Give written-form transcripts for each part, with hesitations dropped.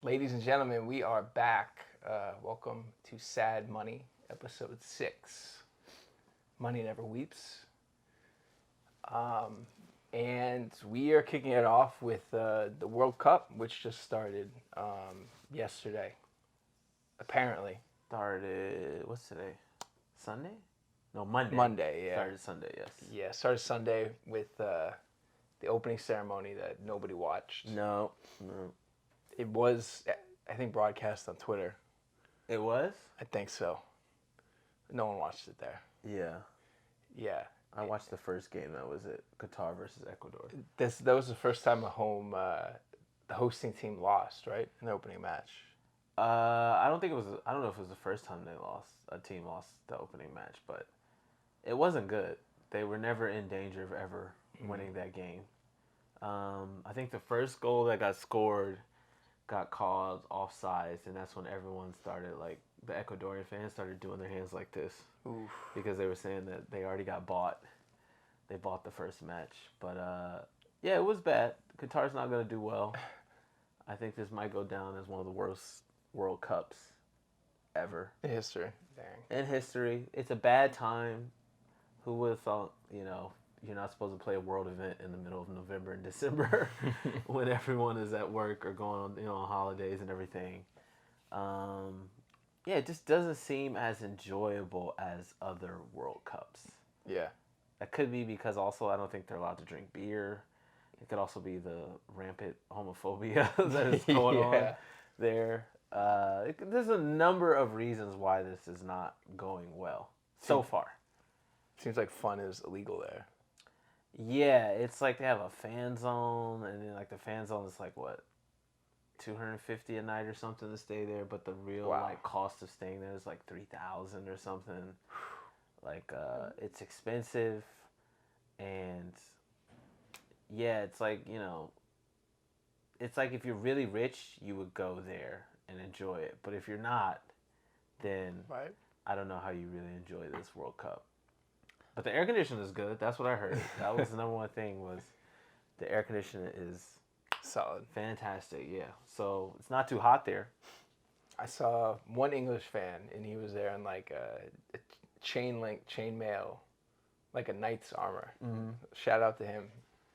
Ladies and gentlemen, we are back. Welcome to Sad Money, episode 6. Money Never Weeps. Um, and we are kicking it off with the World Cup, which just started yesterday, apparently. Started, what's today? Sunday? No, Monday. Monday, yeah. Started Sunday, yes. Yeah, started Sunday with the opening ceremony that nobody watched. No, no. It was, I think, broadcast on Twitter. It was? I think so. No one watched it there. Yeah. Yeah. I watched the first game. That was it. Qatar versus Ecuador. That was the first time the hosting team lost, right, in the opening match. I don't think it was. I don't know if it was the first time a team lost the opening match, but it wasn't good. They were never in danger of ever winning that game. I think the first goal that got scored got called offsides, and that's when everyone started, like, the Ecuadorian fans started doing their hands like this. Oof. Because they were saying that they already got bought. They bought the first match. But, yeah, it was bad. Qatar's not going to do well. I think this might go down as one of the worst World Cups ever. In history. Dang. In history. It's a bad time. Who would have thought, you're not supposed to play a world event in the middle of November and December when everyone is at work or going on holidays and everything. Yeah, it just doesn't seem as enjoyable as other World Cups. Yeah. That could be because also I don't think they're allowed to drink beer. It could also be the rampant homophobia that is going on there. There's a number of reasons why this is not going well so far. Seems like fun is illegal there. Yeah, it's like they have a fan zone, and then like the fan zone is like what, $250 a night or something to stay there, but the real like cost of staying there is like $3,000 or something. Like it's expensive, and yeah, it's like it's like if you're really rich, you would go there and enjoy it, but if you're not, then Right. I don't know how you really enjoy this World Cup. But the air conditioning is good. That's what I heard. That was the number one thing was the air conditioning is Solid. fantastic. Yeah. So it's not too hot there. I saw one English fan, and he was there in like a chainmail, like a knight's armor. Mm-hmm. Shout out to him.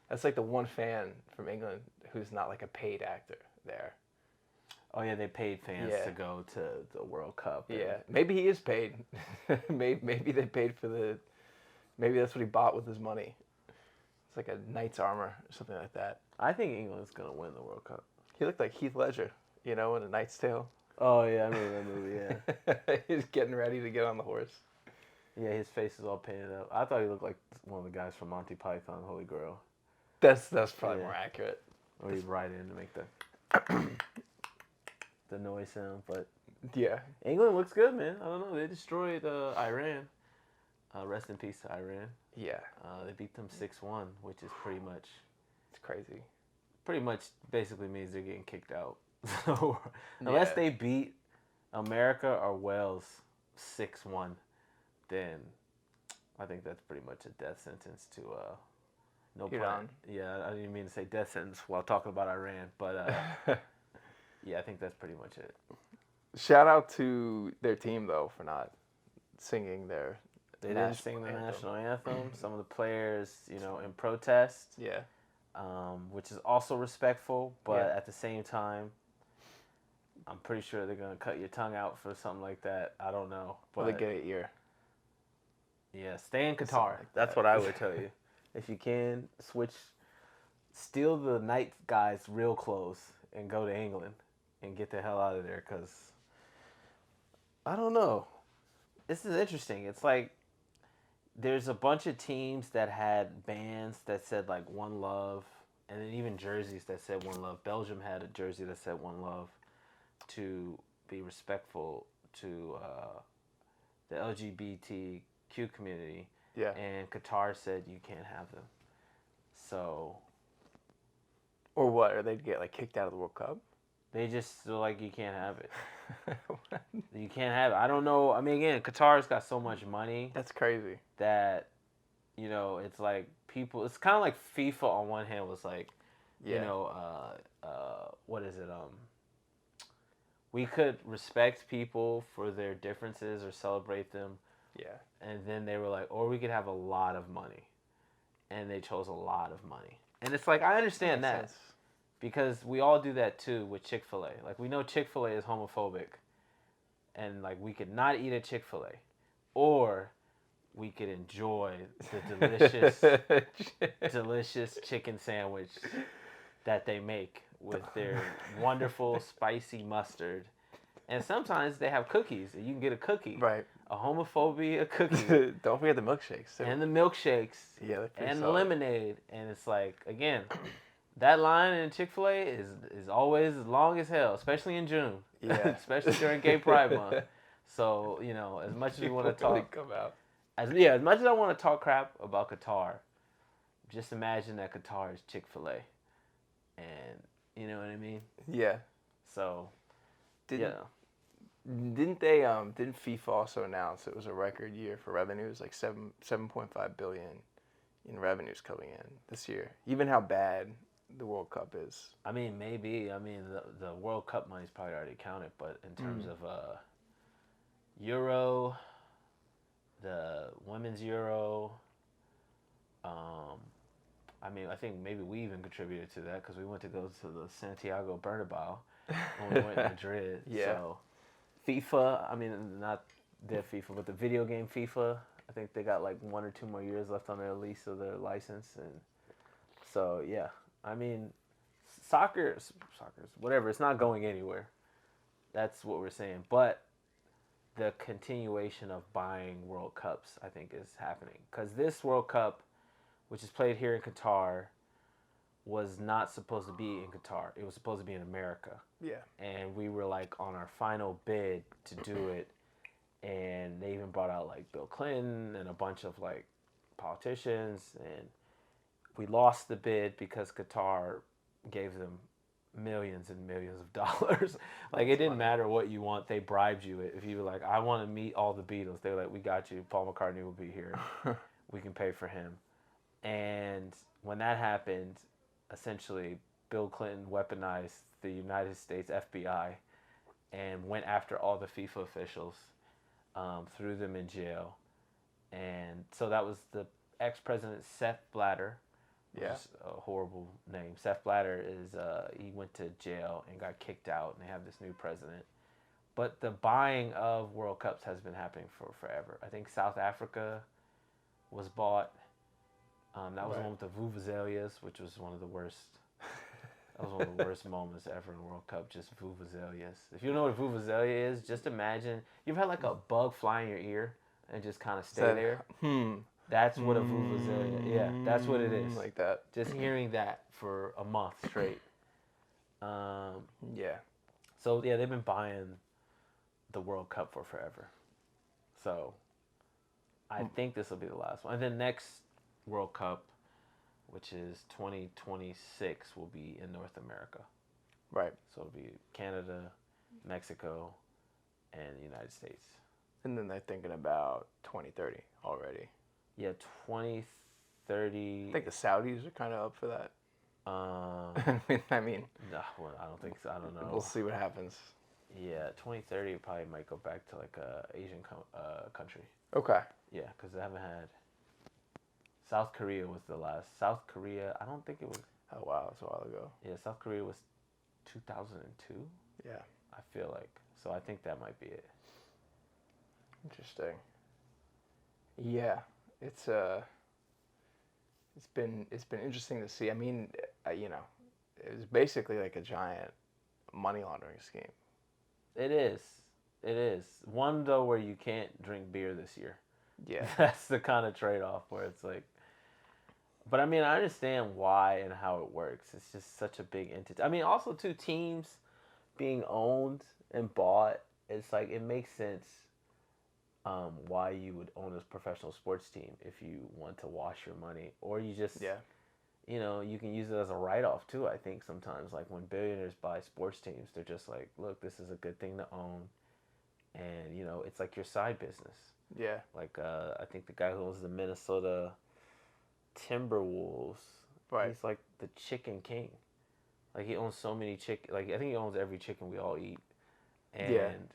That's like the one fan from England who's not like a paid actor there. Oh yeah, they paid fans to go to the World Cup. Yeah, maybe he is paid. maybe they paid for the. Maybe that's what he bought with his money. It's like a knight's armor or something like that. I think England's gonna win the World Cup. He looked like Heath Ledger, in A Knight's Tale. Oh yeah, I remember that movie. Yeah. He's getting ready to get on the horse. Yeah, his face is all painted up. I thought he looked like one of the guys from Monty Python, Holy Grail. That's probably more accurate. Or he'd ride in to make the the noise sound, but yeah, England looks good, man. I don't know. They destroyed Iran. Rest in peace to Iran. Yeah. They beat them 6-1, which is pretty much. It's crazy. Pretty much basically means they're getting kicked out. So unless they beat America or Wales 6-1, then I think that's pretty much a death sentence to no plan. Yeah, I didn't mean to say death sentence while talking about Iran, but yeah, I think that's pretty much it. Shout out to their team though for not singing their. They didn't sing the national anthem. Some of the players, in protest. Yeah. Which is also respectful, but at the same time, I'm pretty sure they're gonna cut your tongue out for something like that. I don't know. But they get an ear. Yeah, stay in Qatar. That's what I would tell you. If you can, steal the night guys' real clothes and go to England and get the hell out of there, because I don't know. This is interesting. It's like there's a bunch of teams that had bands that said like One Love, and then even jerseys that said One Love. Belgium had a jersey that said One Love to be respectful to the LGBTQ community. Yeah. And Qatar said you can't have them. So. Or what? Or they'd get like kicked out of the World Cup? They just feel like you can't have it. You can't have it. I don't know. I mean, again, Qatar's got so much money. That's crazy. That, it's like people. It's kind of like FIFA on one hand was like, what is it? we could respect people for their differences or celebrate them. Yeah. And then they were like, or we could have a lot of money. And they chose a lot of money. And it's like, I understand that. Sense. Because we all do that too with Chick-fil-A. Like, we know Chick-fil-A is homophobic. And, like, we could not eat at Chick-fil-A. Or we could enjoy the delicious chicken sandwich that they make with their wonderful spicy mustard. And sometimes they have cookies. And you can get a cookie. Right. A homophobia cookie. Don't forget the milkshakes, too. And the milkshakes. Yeah, and solid. lemonade. And it's like, again, that line in Chick-fil-A is always long as hell, especially in June. Yeah. Especially during Gay Pride Month. So, you know, as much as we want to talk, come out. as much as I want to talk crap about Qatar, just imagine that Qatar is Chick-fil-A, and you know what I mean. Yeah. So, Didn't FIFA also announce it was a record year for revenues, like 7.5 billion in revenues coming in this year? Even how bad the World Cup is. I mean, maybe. I mean, the World Cup money's probably already counted, but in terms of Euro, the women's Euro, I mean, I think maybe we even contributed to that because we went to go to the Santiago Bernabeu when we went to Madrid. Yeah. So, FIFA, I mean, not their FIFA, but the video game FIFA, I think they got like 1 or 2 more years left on their lease of their license. And so, yeah, I mean, soccer's whatever. It's not going anywhere. That's what we're saying. But the continuation of buying World Cups, I think, is happening. Because this World Cup, which is played here in Qatar, was not supposed to be in Qatar. It was supposed to be in America. Yeah. And we were, like, on our final bid to do it. And they even brought out, like, Bill Clinton and a bunch of, like, politicians. And we lost the bid because Qatar gave them millions and millions of dollars. Like, it didn't matter what you want. They bribed you. If you were like, I want to meet all the Beatles, they were like, we got you. Paul McCartney will be here. We can pay for him. And when that happened, essentially, Bill Clinton weaponized the United States FBI and went after all the FIFA officials, threw them in jail. And so that was the ex-president Sepp Blatter. Yeah. Is a horrible name. Sepp Blatter is he went to jail and got kicked out, and they have this new president. But the buying of World Cups has been happening for forever. I think South Africa was bought. That was the one with the Vuvuzelas, which was one of the worst. That was one of the worst moments ever in the World Cup. Just Vuvuzelas. If you don't know what a Vuvuzela is, just imagine you've had like a bug fly in your ear and just kind of stay there. That's what a Vuvuzela. Yeah, that's what it is. Like that. Just hearing that for a month straight. Yeah. So yeah, they've been buying the World Cup for forever. So I think this will be the last one. And then next World Cup, which is 2026, will be in North America. Right. So it'll be Canada, Mexico, and the United States. And then they're thinking about 2030 already. Yeah, 2030. I think the Saudis are kind of up for that. I mean, no, well, I don't think so. I don't know. We'll see what happens. Yeah, 2030 probably might go back to like a Asian country. Okay. Yeah, because they haven't had. South Korea was the last. South Korea, I don't think it was. Oh wow, that's a while ago. Yeah, South Korea was 2002. Yeah. I feel like. So I think that might be it. Interesting. Yeah, it's been interesting to see. I mean, you know, it was basically like a giant money laundering scheme. It is. It is. One though where you can't drink beer this year. Yeah. That's the kind of trade-off where it's like. But I mean, I understand why and how it works. It's just such a big entity. I mean, also too, teams being owned and bought. It's like it makes sense. Why you would own a professional sports team if you want to wash your money, or you just, you know, you can use it as a write-off too. I think sometimes, like when billionaires buy sports teams, they're just like, look, this is a good thing to own, and you know, it's like your side business. Yeah. Like I think the guy who owns the Minnesota Timberwolves, right? He's like the chicken king. Like he owns so many chicken. Like I think he owns every chicken we all eat. And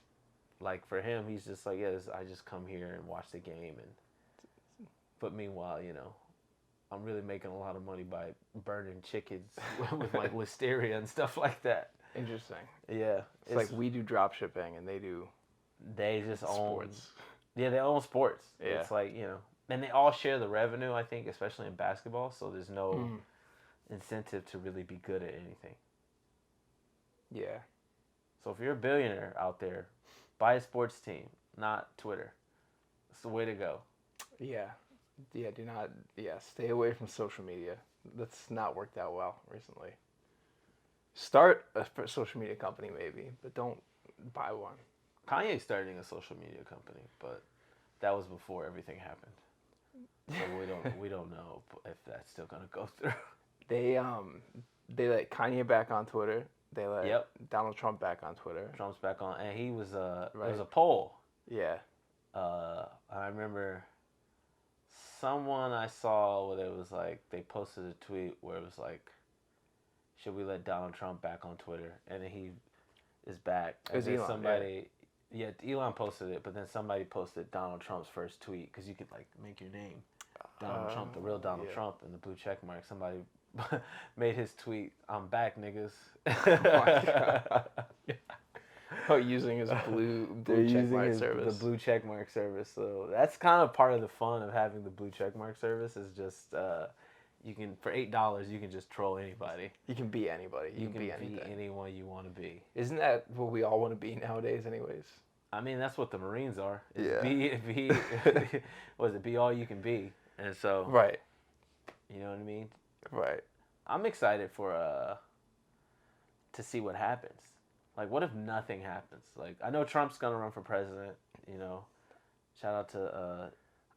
like for him, he's just like, I just come here and watch the game, but meanwhile, I'm really making a lot of money by burning chickens with like listeria and stuff like that. Interesting. Yeah, it's like we do drop shipping and they just own sports. Yeah, they own sports. Yeah. It's like, and they all share the revenue, I think, especially in basketball. So there's no incentive to really be good at anything. Yeah. So if you're a billionaire out there, buy a sports team, not Twitter. It's the way to go. Yeah. Yeah, stay away from social media. That's not worked out well recently. Start a social media company maybe, but don't buy one. Kanye's starting a social media company, but that was before everything happened. So we don't know if that's still gonna go through. They let Kanye back on Twitter. They let Donald Trump back on Twitter. Trump's back on, and he was it was a poll. Yeah. I remember someone I saw where it was like they posted a tweet where it was like, should we let Donald Trump back on Twitter? And then he is back. And then somebody, Elon posted it, but then somebody posted Donald Trump's first tweet because you could like make your name Donald Trump, the real Donald Trump, and the blue check mark. Somebody made his tweet, "I'm back, niggas." Oh, using his blue checkmark service. The blue checkmark service. So that's kind of part of the fun of having the blue checkmark service is just you can for $8 you can just troll anybody. You can be anybody. You can be anyone you want to be. Isn't that what we all want to be nowadays, anyways? I mean, that's what the Marines are. Be Be all you can be, and so right. You know what I mean? Right. I'm excited for to see what happens. Like, what if nothing happens? Like, I know Trump's gonna run for president. Shout out to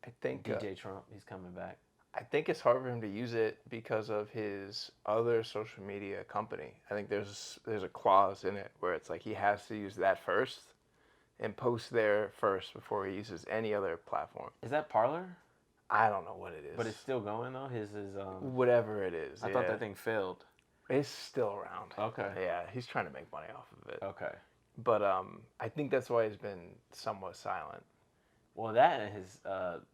I think DJ Trump. He's coming back. I think it's hard for him to use it because of his other social media company. I think there's a clause in it where it's like he has to use that first and post there first before he uses any other platform. Is that Parler? I don't know what it is. But it's still going though. His is whatever it is. I thought that thing failed. It's still around. Okay. Yeah, he's trying to make money off of it. Okay. But I think that's why he's been somewhat silent. Well, that and his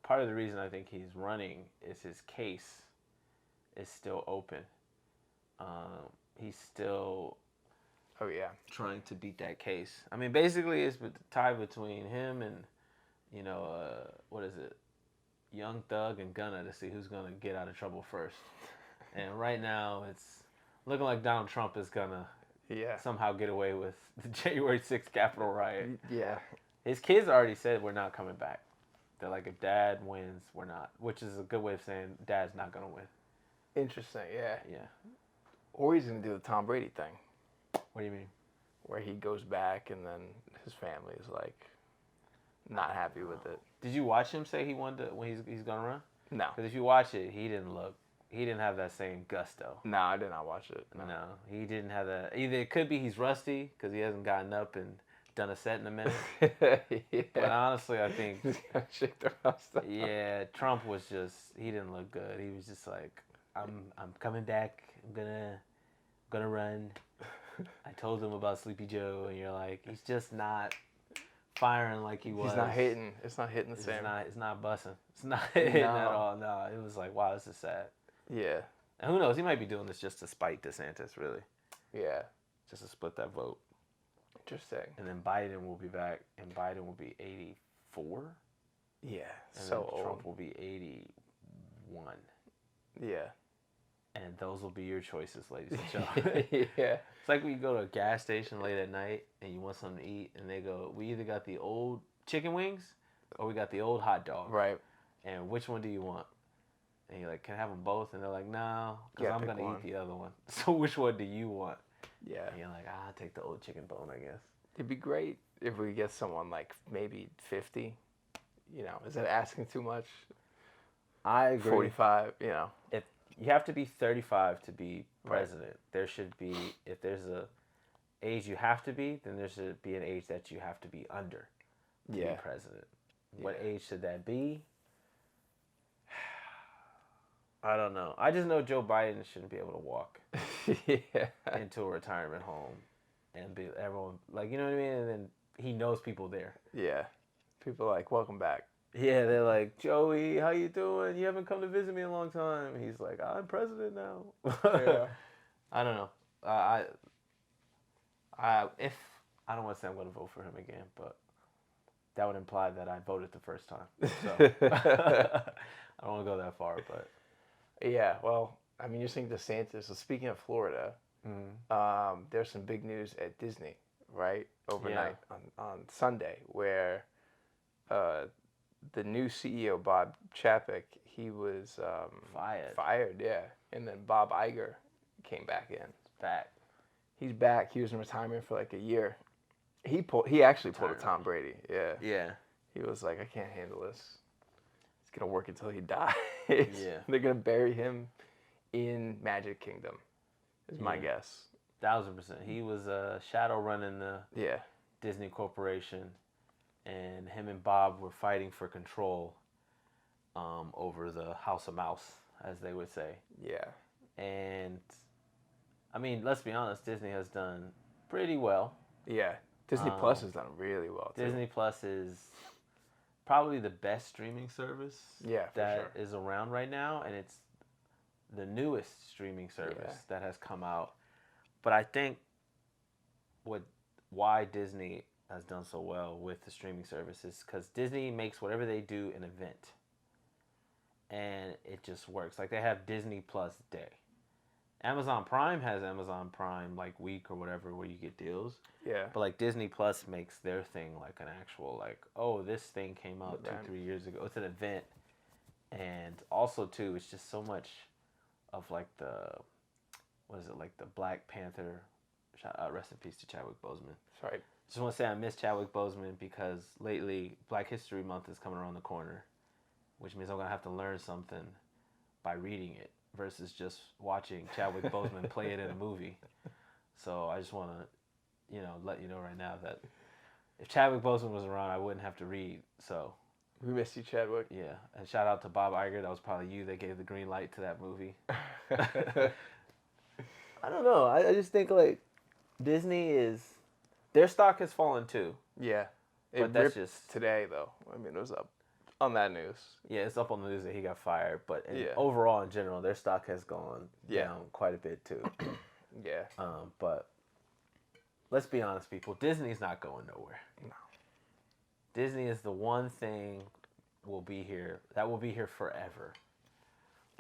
part of the reason I think he's running is his case is still open. He's still trying to beat that case. I mean, basically, it's the tie between him and what is it, Young Thug and Gunna to see who's gonna get out of trouble first. And right now, it's looking like Donald Trump is gonna somehow get away with the January 6th Capitol riot. Yeah. His kids already said we're not coming back. They're like, if Dad wins, we're not. Which is a good way of saying Dad's not going to win. Interesting, yeah. Yeah. Or he's going to do the Tom Brady thing. What do you mean? Where he goes back and then his family is like not happy with it. Did you watch him say he wanted to, when he's going to run? No. Because if you watch it, he didn't have that same gusto. No, I did not watch it. No, he didn't have that. Either it could be he's rusty because he hasn't gotten up and done a set in a minute. But honestly, I think Trump was just, he didn't look good. He was just like, I'm coming back. I'm gonna run. I told him about Sleepy Joe, and you're like, he's just not firing like he was. He's not hitting. It's not hitting the same. It's not bussing. It's not hitting at all. No, it was like, wow, this is sad. Yeah. And who knows? He might be doing this just to spite DeSantis, really. Yeah. Just to split that vote. Interesting. And then Biden will be back, and Biden will be 84. Yeah, and so then old. Trump will be 81. Yeah. And those will be your choices, ladies and gentlemen. Yeah. It's like when you go to a gas station late at night and you want something to eat, and they go, we either got the old chicken wings or we got the old hot dog. Right. And which one do you want? And you're like, can I have them both? And they're like, no, because I'm going to eat the other one. So which one do you want? Yeah. And you're like, I'll take the old chicken bone, I guess. It'd be great if we get someone like maybe 50. Is that asking too much? I agree. 45, If you have to be 35 to be president. Right. There should be, if there's a age you have to be, then there should be an age that you have to be under to be president. What age should that be? I don't know. I just know Joe Biden shouldn't be able to walk into a retirement home and be everyone like, you know what I mean, and then he knows people there. Yeah. People are like, welcome back. Yeah, they're like, Joey, how you doing? You haven't come to visit me in a long time. He's like, I'm president now. Yeah. I don't know. If I don't want to say I'm going to vote for him again, but that would imply that I voted the first time. So I don't want to go that far, but Yeah, well, I mean, you're saying DeSantis. So speaking of Florida, there's some big news at Disney, right? Overnight on Sunday, where the new CEO, Bob Chapek, he was fired, yeah. And then Bob Iger came back in. back. He's back. He was in retirement for like a year. He actually pulled a Tom Brady. Yeah. Yeah. He was like, I can't handle this. He's gonna work until he dies. Yeah. They're gonna bury him in Magic Kingdom. Is my guess. 1000%. He was shadow running the Yeah. Disney Corporation, and him and Bob were fighting for control over the House of Mouse, as they would say. Yeah. And I mean, let's be honest, Disney has done pretty well. Yeah. Disney Plus has done really well too. Disney Plus is probably the best streaming service that is around right now, and it's the newest streaming service that has come out. But I think why Disney has done so well with the streaming service is because Disney makes whatever they do an event, and it just works. Like they have Disney Plus Day. Amazon Prime has Amazon Prime like week or whatever where you get deals. Yeah. But like Disney Plus makes their thing like an actual like, oh, this thing came out 2-3 years ago. It's an event. And also too, it's just so much of like the Black Panther, rest in peace to Chadwick Boseman. Sorry. Just want to say I miss Chadwick Boseman because lately Black History Month is coming around the corner, which means I'm going to have to learn something by reading it versus just watching Chadwick Boseman play it in a movie. So I just want to, let you know right now that if Chadwick Boseman was around, I wouldn't have to read. So we miss you, Chadwick. Yeah, and shout out to Bob Iger. That was probably you that gave the green light to that movie. I don't know. I just think like Disney their stock has fallen too. Yeah, but that's just today though. I mean, it was up on that news. Yeah, it's up on the news that he got fired. But overall, in general, their stock has gone down quite a bit too. Yeah. But let's be honest, people. Disney's not going nowhere. No. Disney is the one thing that will be here forever.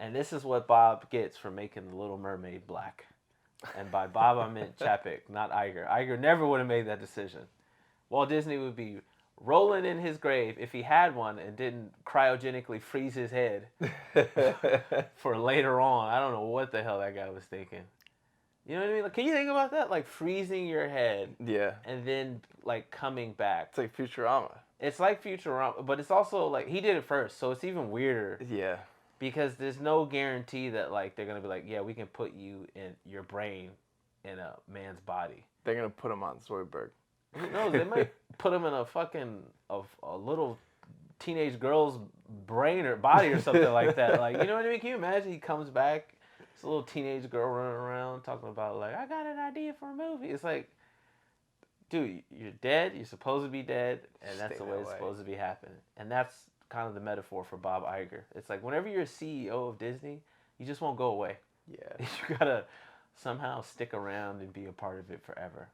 And this is what Bob gets for making The Little Mermaid black. And by Bob, I meant Chapek, not Iger. Iger never would have made that decision. Walt Disney would be rolling in his grave if he had one and didn't cryogenically freeze his head for later on. I don't know what the hell that guy was thinking. You know what I mean? Like, can you think about that? Like freezing your head. Yeah. And then like coming back. It's like Futurama. It's like Futurama, but it's also like he did it first, so it's even weirder. Yeah. Because there's no guarantee that like they're gonna be like, yeah, we can put you in your brain in a man's body. They're gonna put him on Zoidberg. Who knows? They might put him in a fucking a little teenage girl's brain or body or something like that. Like, you know what I mean? Can you imagine he comes back, it's a little teenage girl running around talking about like, I got an idea for a movie. It's like, dude, you're dead. You're supposed to be dead, and that's the way it's supposed to be happening. And that's kind of the metaphor for Bob Iger. It's like whenever you're a CEO of Disney, you just won't go away. Yeah. You gotta somehow stick around and be a part of it forever,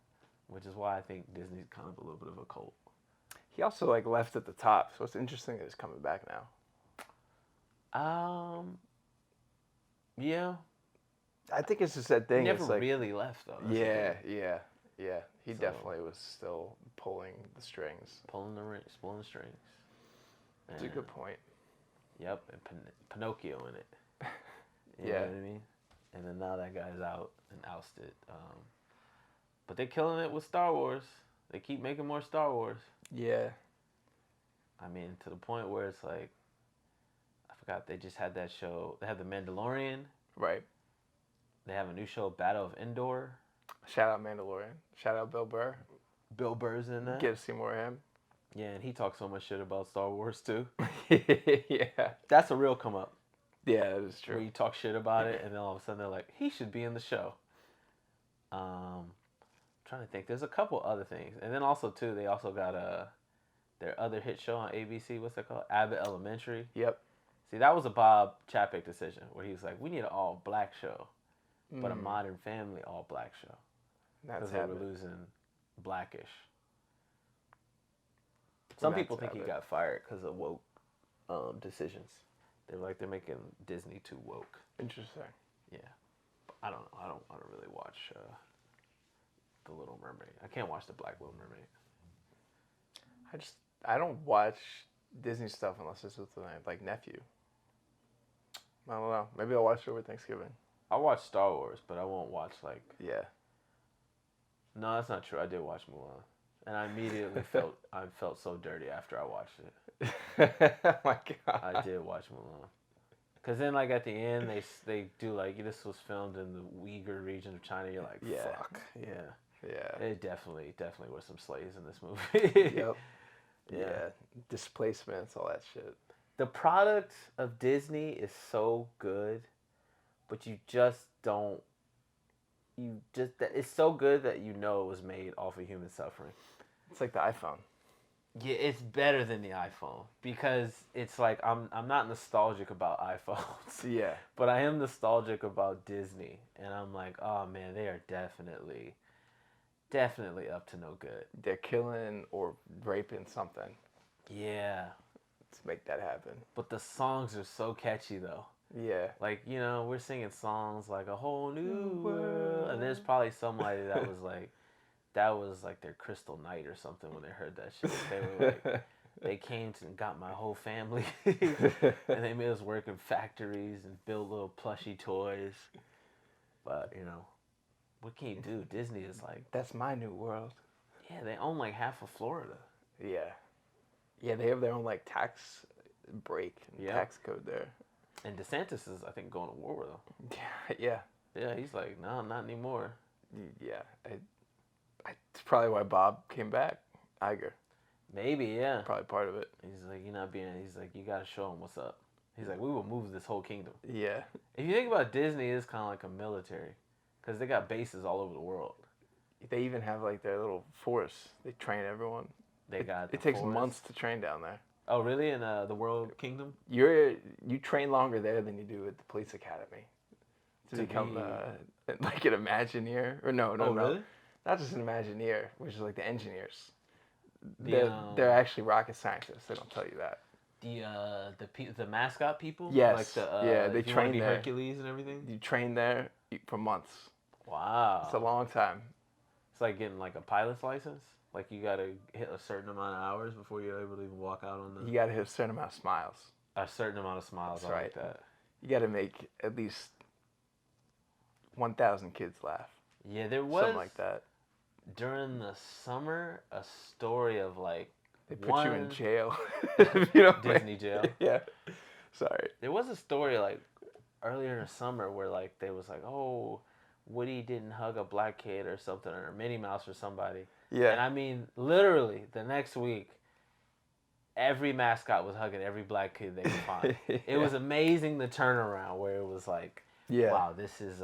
which is why I think Disney's kind of a little bit of a cult. He also like left at the top, so it's interesting that he's coming back now. Yeah. I think it's just that thing. He never it's like, really left though. Yeah. He definitely was still pulling the strings. Pulling the strings. That's a good point. Yep, and Pinocchio in it. You know what I mean? And then now that guy's out and ousted. But they're killing it with Star Wars. They keep making more Star Wars. Yeah. I mean, to the point where it's like, I forgot, they just had that show. They have The Mandalorian. Right. They have a new show, Battle of Endor. Shout out Mandalorian. Shout out Bill Burr. Bill Burr's in that. Get to see more of him. Yeah, and he talks so much shit about Star Wars too. Yeah. That's a real come up. Yeah, that is true. Where you talk shit about it, and then all of a sudden they're like, he should be in the show. trying to think. There's a couple other things, and then also too, they also got their other hit show on ABC. What's that called? Abbott Elementary. Yep. See, that was a Bob Chapek decision where he was like, we need an all black show, but a Modern Family all black show because they were losing Blackish. Some people think he got fired because of woke decisions. They're like they're making Disney too woke. Interesting. Yeah, I don't know. I don't really watch The Little Mermaid. I can't watch The Black Little Mermaid. I don't watch Disney stuff unless it's with my like nephew. I don't know. Maybe I'll watch it over Thanksgiving. I watch Star Wars, but I won't watch like. Yeah. No, that's not true. I did watch Mulan, and I immediately felt so dirty after I watched it. Oh my God. I did watch Mulan. Cause then, like at the end, they do like this was filmed in the Uyghur region of China. You're like, fuck, yeah. It definitely was some slaves in this movie. Yep. Yeah. Displacements, all that shit. The product of Disney is so good, but you just don't. It's so good that you know it was made off of human suffering. It's like the iPhone. Yeah, it's better than the iPhone because it's like I'm not nostalgic about iPhones. Yeah. But I am nostalgic about Disney, and I'm like, oh man, they are definitely up to no good. They're killing or raping something. Yeah. To make that happen. But the songs are so catchy though. Yeah. Like, you know, we're singing songs like A Whole New World, and there's probably somebody that was like their crystal night or something when they heard that shit. They were like, they came and got my whole family, and they made us work in factories and build little plushy toys. But, you know, what can you do? Disney is like... That's my new world. Yeah, they own like half of Florida. Yeah. Yeah, they have their own like tax break, tax code there. And DeSantis is, I think, going to war with them. Yeah. Yeah, he's like, no, not anymore. Yeah. It's probably why Bob came back. Iger. Maybe, yeah. Probably part of it. He's like, he's like, you got to show him what's up. He's like, we will move this whole kingdom. Yeah. If you think about Disney, it's kind of like a military. Because they got bases all over the world. They even have like their little force. They train everyone. It takes months to train down there. Oh, really? In the World Kingdom? You train longer there than you do at the police academy to become like an Imagineer. Or no. Really? Not just an Imagineer, which is like the engineers. They're actually rocket scientists. They don't tell you that. The mascot people? Yes. Like they train there. Hercules and everything? You train there for months. Wow. It's a long time. It's like getting like a pilot's license? Like you got to hit a certain amount of hours before you're able to even walk out on the... You got to hit a certain amount of smiles. A certain amount of smiles. That's I right. like that. You got to make at least 1,000 kids laugh. Yeah, there was... Something like that. During the summer, a story of like... They put you in jail. You know, Disney jail. Yeah. Sorry. There was a story like earlier in the summer where like they was like, oh, Woody didn't hug a black kid or something, or Minnie Mouse or somebody. Yeah. And I mean, literally, the next week, every mascot was hugging every black kid they could find. Yeah. It was amazing, the turnaround, where it was like, wow, this is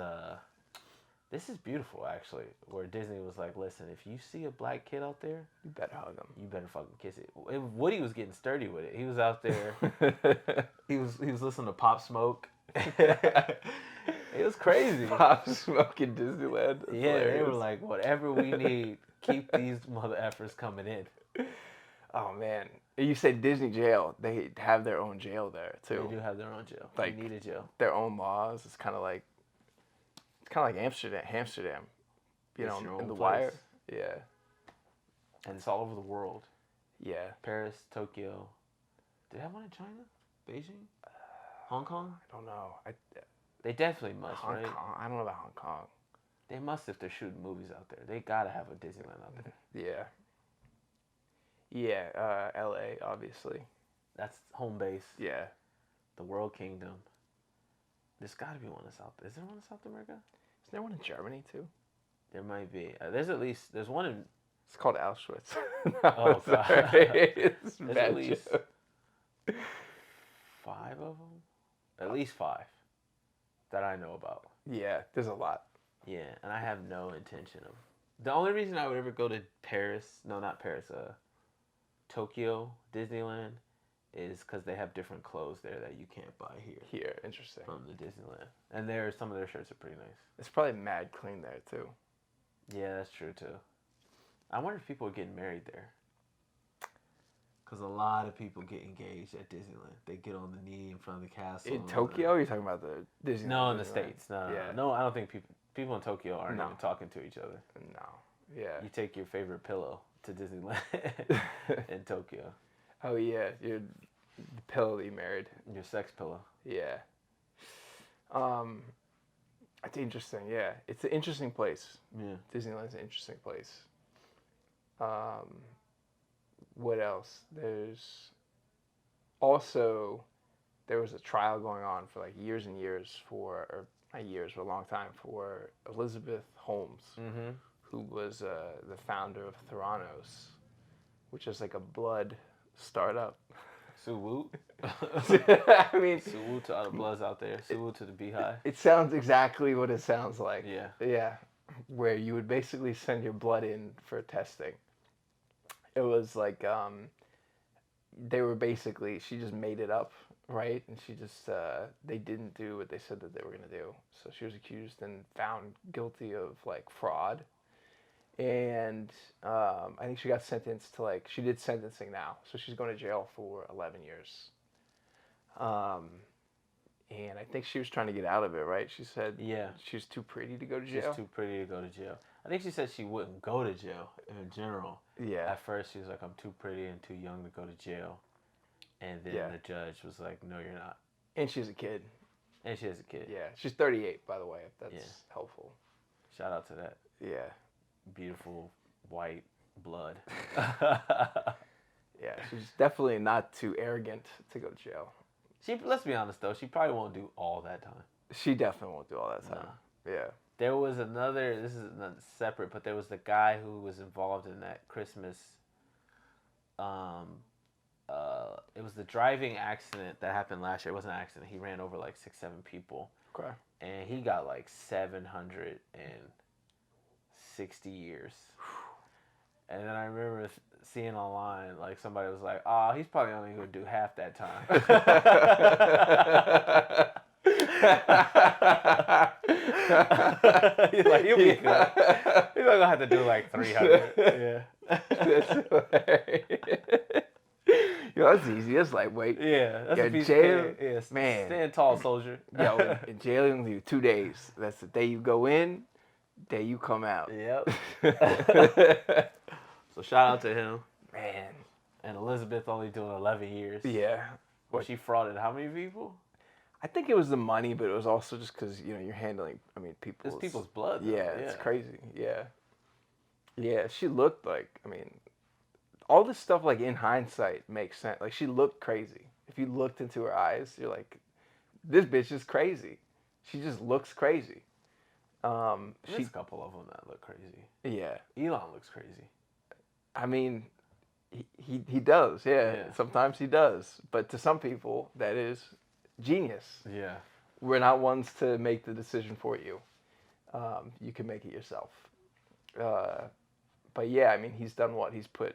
beautiful, actually. Where Disney was like, listen, if you see a black kid out there, you better hug him. You better fucking kiss it. Woody was getting sturdy with it. He was out there. he was listening to Pop Smoke. It was crazy. Pop Smoke in Disneyland. That's hilarious. They were like, whatever we need, keep these mother effers coming in. Oh man, you said Disney jail. They have their own jail there too. They do have their own jail. Like, they need a jail. Their own laws. It's kind of like Amsterdam. You know, in The Wire. Yeah. And it's all over the world. Yeah. Paris, Tokyo. Do they have one in China? Beijing? Hong Kong? I don't know. They definitely must, Hong right? Kong. I don't know about Hong Kong. They must if they're shooting movies out there. They gotta have a Disneyland out there. Yeah. Yeah, L.A. obviously. That's home base. Yeah. The World Kingdom. There's gotta be one in South. Is there one in South America? Isn't there one in Germany too? There might be. There's one in... It's called Auschwitz. Oh, God. It's there's bad at least joke. 5 of them? At least 5 that I know about. Yeah, there's a lot. Yeah, and I have no intention of The only reason I would ever go to not Paris, Tokyo, Disneyland, is because they have different clothes there that you can't buy here. Here, interesting. From the Disneyland. And some of their shirts are pretty nice. It's probably mad clean there, too. Yeah, that's true, too. I wonder if people are getting married there. Because a lot of people get engaged at Disneyland. They get on the knee in front of the castle. In Tokyo? You're talking about the Disneyland? No, in the States. No, no, I don't think people in Tokyo aren't even talking to each other. No. Yeah. You take your favorite pillow to Disneyland in Tokyo. Oh, yeah. The pillow that you married. Your sex pillow. Yeah. It's interesting, yeah. It's an interesting place. Yeah. Disneyland's an interesting place. What else? There was a trial going on for like years and years or not years, but a long time for Elizabeth Holmes, who was the founder of Theranos, which is like a blood startup. Suwoot. I mean, Suwoot to all the bloods out there. Suwoot to the Beehive. It sounds exactly what it sounds like. Yeah. Yeah. Where you would basically send your blood in for testing. It was like, she just made it up, right? And she just, they didn't do what they said that they were going to do. So she was accused and found guilty of like fraud. And I think she got sentenced to she did sentencing now. So she's going to jail for 11 years. And I think she was trying to get out of it, right? She said she was too pretty to go to jail. She's too pretty to go to jail. I think she said she wouldn't go to jail in general. Yeah. At first, she was like, I'm too pretty and too young to go to jail. And then the judge was like, no, you're not. And she's a kid. And she has a kid. Yeah. She's 38, by the way, if that's helpful. Shout out to that. Yeah. Beautiful white blood. Yeah, she's definitely not too arrogant to go to jail. Let's be honest though, she probably won't do all that time. She definitely won't do all that time. No. Yeah. There was this is not separate, but there was the guy who was involved in that Christmas. It was the driving accident that happened last year. It wasn't an accident. He ran over like 6-7 people. Okay. And he got like 760 years. And then I remember seeing online, like somebody was like, "Oh, he's probably only going to do half that time." He's like, he'll be good. He's not going to have to do like 300. Yeah. That's that's easy. That's lightweight. Yeah. That's a piece jail, of yeah, man. Stand tall, soldier. Yo, in jail, you only do 2 days. That's the day you go in, day you come out. Yep. So shout out to him. Man. And Elizabeth only doing 11 years. Yeah. Well, she frauded how many people? I think it was the money, but it was also just because, you're handling, people's... It's people's blood. Yeah, it's crazy. Yeah. Yeah, she looked all this stuff, in hindsight, makes sense. Like, she looked crazy. If you looked into her eyes, you're like, this bitch is crazy. She just looks crazy. There's a couple of them that look crazy. Yeah. Elon looks crazy. I mean, he does, yeah. Sometimes he does. But to some people, that is genius. Yeah. We're not ones to make the decision for you. You can make it yourself. But yeah, he's done what? He's put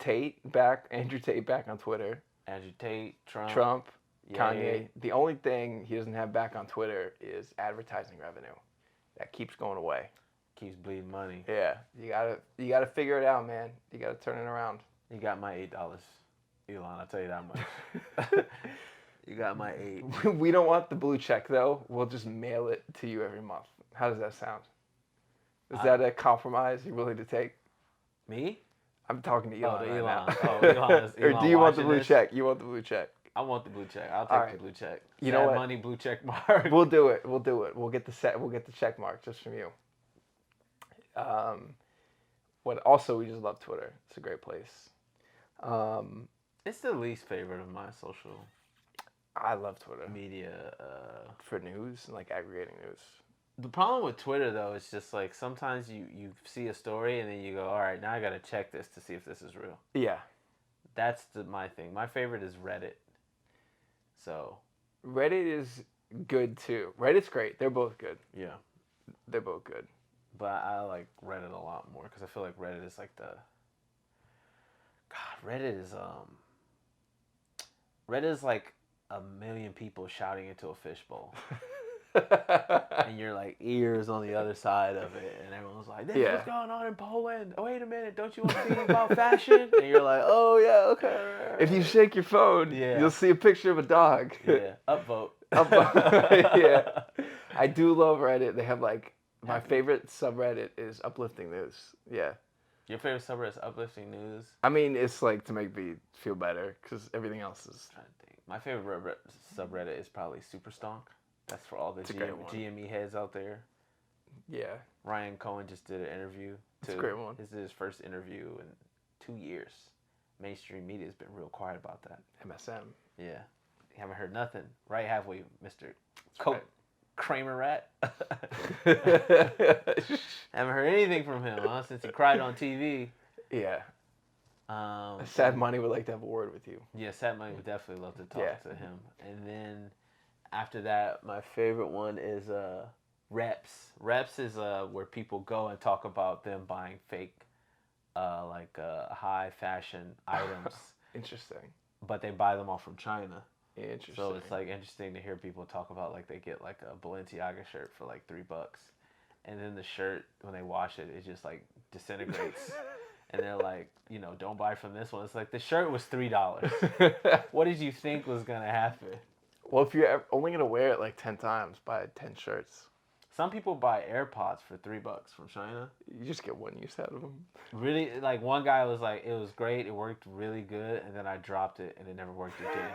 Andrew Tate back on Twitter. Andrew Tate, Trump, Kanye. The only thing he doesn't have back on Twitter is advertising revenue. That keeps going away. Keeps bleeding money. Yeah, you gotta figure it out, man. You gotta turn it around. You got my $8, Elon. I'll tell you that much. You got my 8. We don't want the blue check though. We'll just mail it to you every month. How does that sound? Is that a compromise you're willing to take? Me? I'm talking to Elon. Elon. Now. Elon Or do you want the blue check? You want the blue check? I want the blue check. I'll take the blue check. You know what? Money, blue check mark. We'll do it. We'll get the check mark just from you. Also, we just love Twitter. It's a great place. It's the least favorite of my social. I love Twitter. Media. For news and aggregating news. The problem with Twitter though is just sometimes you see a story and then you go, all right, now I gotta check this to see if this is real. Yeah. That's my thing. My favorite is Reddit. So. Reddit is good too. Reddit's great. They're both good. Yeah. They're both good. But I like Reddit a lot more because I feel like Reddit is like Reddit is like a million people shouting into a fishbowl. And you're like ears on the other side of it, and everyone's like, "This is what's going on in Poland. Oh, wait a minute, don't you want to see about fashion?" And you're like, "Oh yeah, okay." If you shake your phone, you'll see a picture of a dog. Yeah, upvote. Yeah, I do love Reddit. They have like my favorite subreddit is uplifting news. Yeah. Your favorite subreddit is uplifting news. I mean, it's like to make me feel better because everything else is. I'm trying to think. My favorite subreddit is probably Super Stonk. That's for all the GME heads out there. Yeah. Ryan Cohen just did an interview. It's a great one. This is his first interview in 2 years. Mainstream media has been real quiet about that. MSM. Yeah. You haven't heard nothing. Right halfway, Mr. Coke Kramer Rat. Haven't heard anything from him, huh? Since he cried on TV. Yeah. Sad Money would like to have a word with you. Yeah, Sad Money would definitely love to talk to him. And then after that, my favorite one is Reps. Reps is where people go and talk about them buying fake, high fashion items. Interesting. But they buy them all from China. Interesting. So it's like interesting to hear people talk about like they get like a Balenciaga shirt for like $3, and then the shirt when they wash it, it just like disintegrates. And they're like, don't buy from this one. It's like the shirt was $3. What did you think was gonna happen? Well, if you're only gonna wear it like 10 times, buy 10 shirts. Some people buy AirPods for $3 from China. You just get one use out of them. Really, like one guy was like, it was great, it worked really good, and then I dropped it and it never worked again.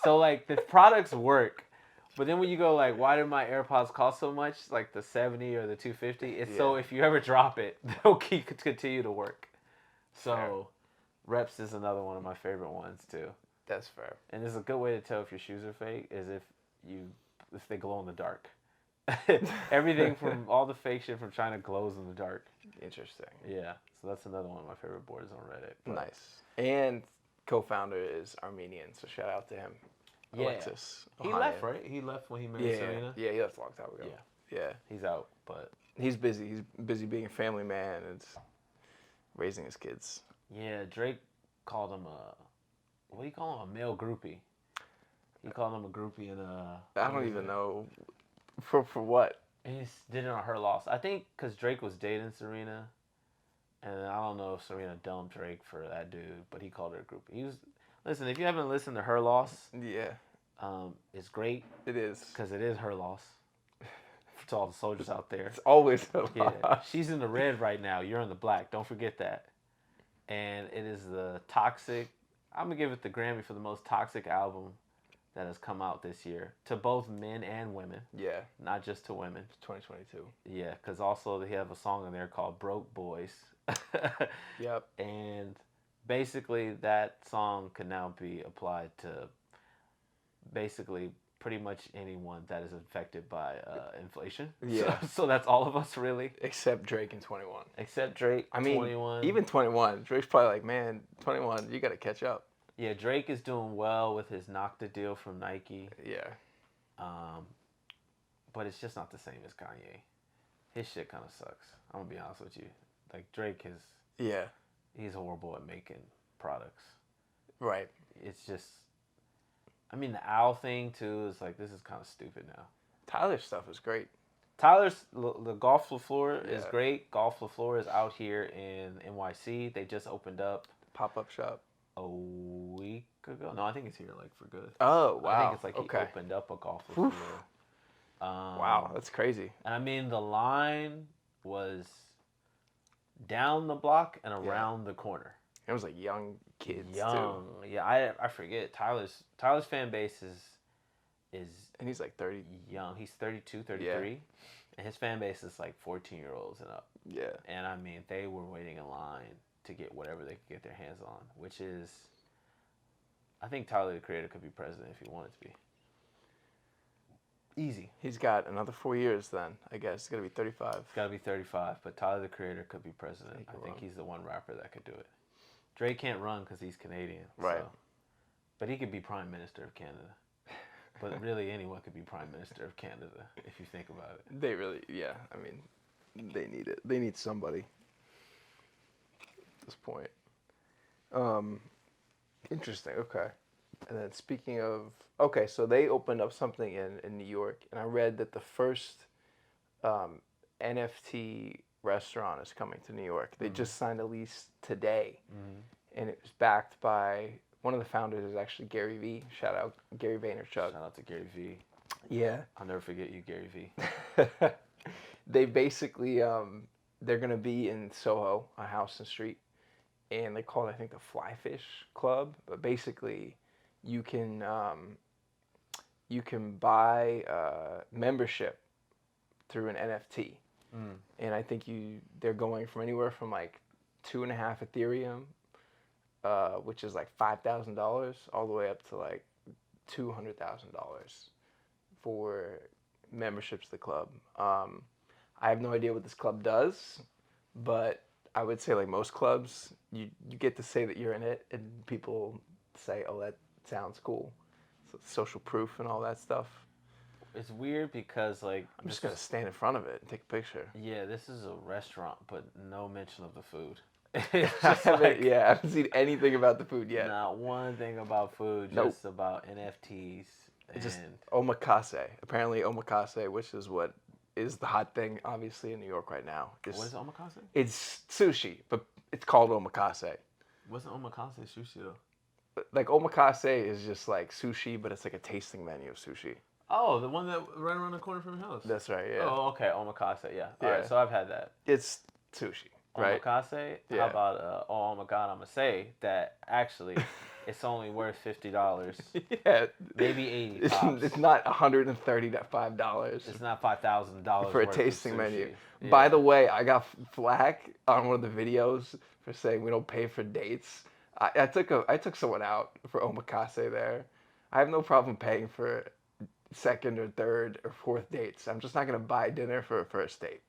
So like the products work, but then when you go like, why did my AirPods cost so much? Like the 70 or the 250. It's so if you ever drop it, they'll continue to work. So, Reps is another one of my favorite ones too. That's fair. And it's a good way to tell if your shoes are fake is if they glow in the dark. Everything from all the fake shit from China glows in the dark. Interesting. Yeah, so that's another one of my favorite boards on Reddit. But. Nice. And co-founder is Armenian, so shout out to him. Yeah. Alexis. He left, right? He left when he married Serena. Yeah, he left a long time ago. Yeah. He's out, but he's busy. He's busy being a family man and raising his kids. Yeah, Drake called him what do you call him? A male groupie. He called him a groupie and I don't even know. For what? He did it on her loss. I think because Drake was dating Serena, and I don't know if Serena dumped Drake for that dude, but he called her a groupie. Listen, if you haven't listened to Her Loss, it's great. It is. Because it is her loss. To all the soldiers out there. It's always her loss. Yeah, she's in the red right now. You're in the black. Don't forget that. And it is the toxic. I'm going to give it the Grammy for the most toxic album that has come out this year. To both men and women. Yeah. Not just to women. It's 2022. Yeah, because also they have a song in there called Broke Boys. Yep. And basically that song can now be applied to basically pretty much anyone that is affected by inflation. Yeah. So that's all of us really. Except Drake and 21. Except Drake. I mean, 21. Even 21. Drake's probably like, man, 21, you got to catch up. Yeah, Drake is doing well with his Nocta deal from Nike. Yeah. But it's just not the same as Kanye. His shit kind of sucks. I'm going to be honest with you. Like, Drake is... Yeah. He's horrible at making products. Right. It's just... I mean, the owl thing, too, is like, this is kind of stupid now. Tyler's stuff is great. Tyler's... The Golf LaFleur is great. Golf LaFleur is out here in NYC. They just opened up... Pop-up shop. A week ago? No, I think it's here, like, for good. Oh, wow. I think it's like he opened up a Golf LaFleur. Wow, that's crazy. And I mean, the line was down the block and around the corner. It was like young kids too. Yeah, I forget. Tyler's fan base is and he's like 30. Young. He's 32, 33. And his fan base is like 14-year-olds and up. Yeah. And I mean, they were waiting in line to get whatever they could get their hands on, which is, I think Tyler the Creator could be president if he wanted to be. Easy. He's got another 4 years then, I guess. He's got to be 35. He's got to be 35, but Tyler the Creator could be president. I think he's the one rapper that could do it. Drake can't run because he's Canadian. Right. So. But he could be Prime Minister of Canada. But really, anyone could be Prime Minister of Canada if you think about it. They really, yeah. I mean, They need it. They need somebody at this point. Interesting. Okay. And then speaking of, okay, so they opened up something in New York, and I read that the first NFT restaurant is coming to New York. They just signed a lease today, and it was backed by one of the founders is actually Gary V. Shout out Gary Vaynerchuk. Shout out to Gary V. Yeah. I'll never forget you, Gary V. They basically they're gonna be in Soho on Houston Street, and they call it, I think, the Flyfish Club. But basically, you can buy membership through an NFT, and I think they're going from anywhere from like 2.5 Ethereum, which is like $5,000, all the way up to like $200,000 for memberships to the club. I have no idea what this club does, but I would say like most clubs, you get to say that you're in it, and people say, "Oh, that sounds cool." So social proof and all that stuff. It's weird because like I'm just gonna stand in front of it and take a picture. Yeah, this is a restaurant, but no mention of the food. I haven't seen anything about the food yet. Not one thing about food, just about NFTs. It's just omakase. Apparently omakase, which is what is the hot thing, obviously, in New York right now. What is omakase? It's sushi, but it's called omakase. What's omakase sushi though? Like omakase is just like sushi, but it's like a tasting menu of sushi. Oh, the one that right around the corner from your house. That's right. Yeah. Oh, okay. Omakase. Yeah. All right. So I've had that. It's sushi, right? Omakase. Yeah. How about? Oh my God! I'm gonna say that actually, it's only worth $50. Yeah. Maybe $80. It's not $135. It's not $5,000 for a tasting menu. Yeah. By the way, I got flack on one of the videos for saying we don't pay for dates. I took someone out for omakase there. I have no problem paying for second or third or fourth dates. I'm just not gonna buy dinner for a first date.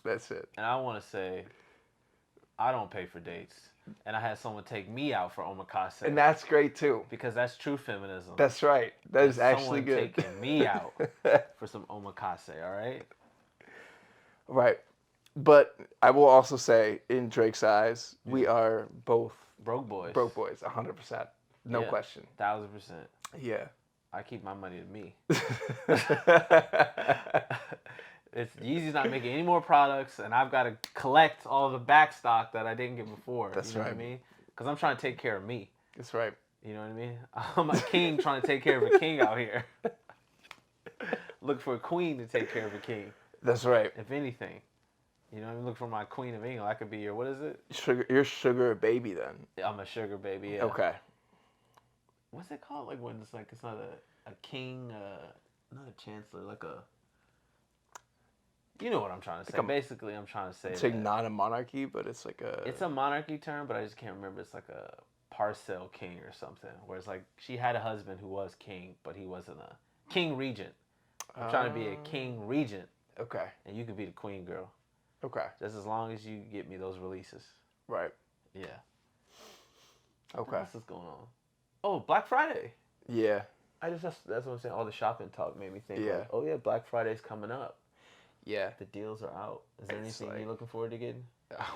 That's it. And I want to say, I don't pay for dates, and I had someone take me out for omakase. And that's great too. Because that's true feminism. That's right. That is actually good. Taking me out for some omakase. All right. Right. But I will also say, in Drake's eyes, we are both broke boys. Broke boys, 100%. No question. 1,000%. Yeah. I keep my money to me. It's Yeezy's not making any more products, and I've got to collect all the back stock that I didn't get before. That's you know right. What I mean? Because I'm trying to take care of me. That's right. You know what I mean? I'm a king trying to take care of a king out here. Look for a queen to take care of a king. That's right. If anything. You know what I mean? Look for my queen of England. I could be your, what is it? You're sugar baby then. I'm a sugar baby, yeah. Okay. What's it called? Like when it's like, it's not a king, not a chancellor, like a... You know what I'm trying to say. Basically, I'm trying to say it's like not a monarchy, but it's like a... It's a monarchy term, but I just can't remember. It's like a parcel king or something. Where it's like she had a husband who was king, but he wasn't a king regent. I'm trying to be a king regent. Okay. And you could be the queen girl. Okay. Just as long as you get me those releases. Right. Yeah. Okay. What else is going on? Oh, Black Friday. Yeah. That's what I'm saying. All the shopping talk made me think. Yeah. Like, oh yeah, Black Friday's coming up. Yeah. The deals are out. Is there anything you're looking forward to getting?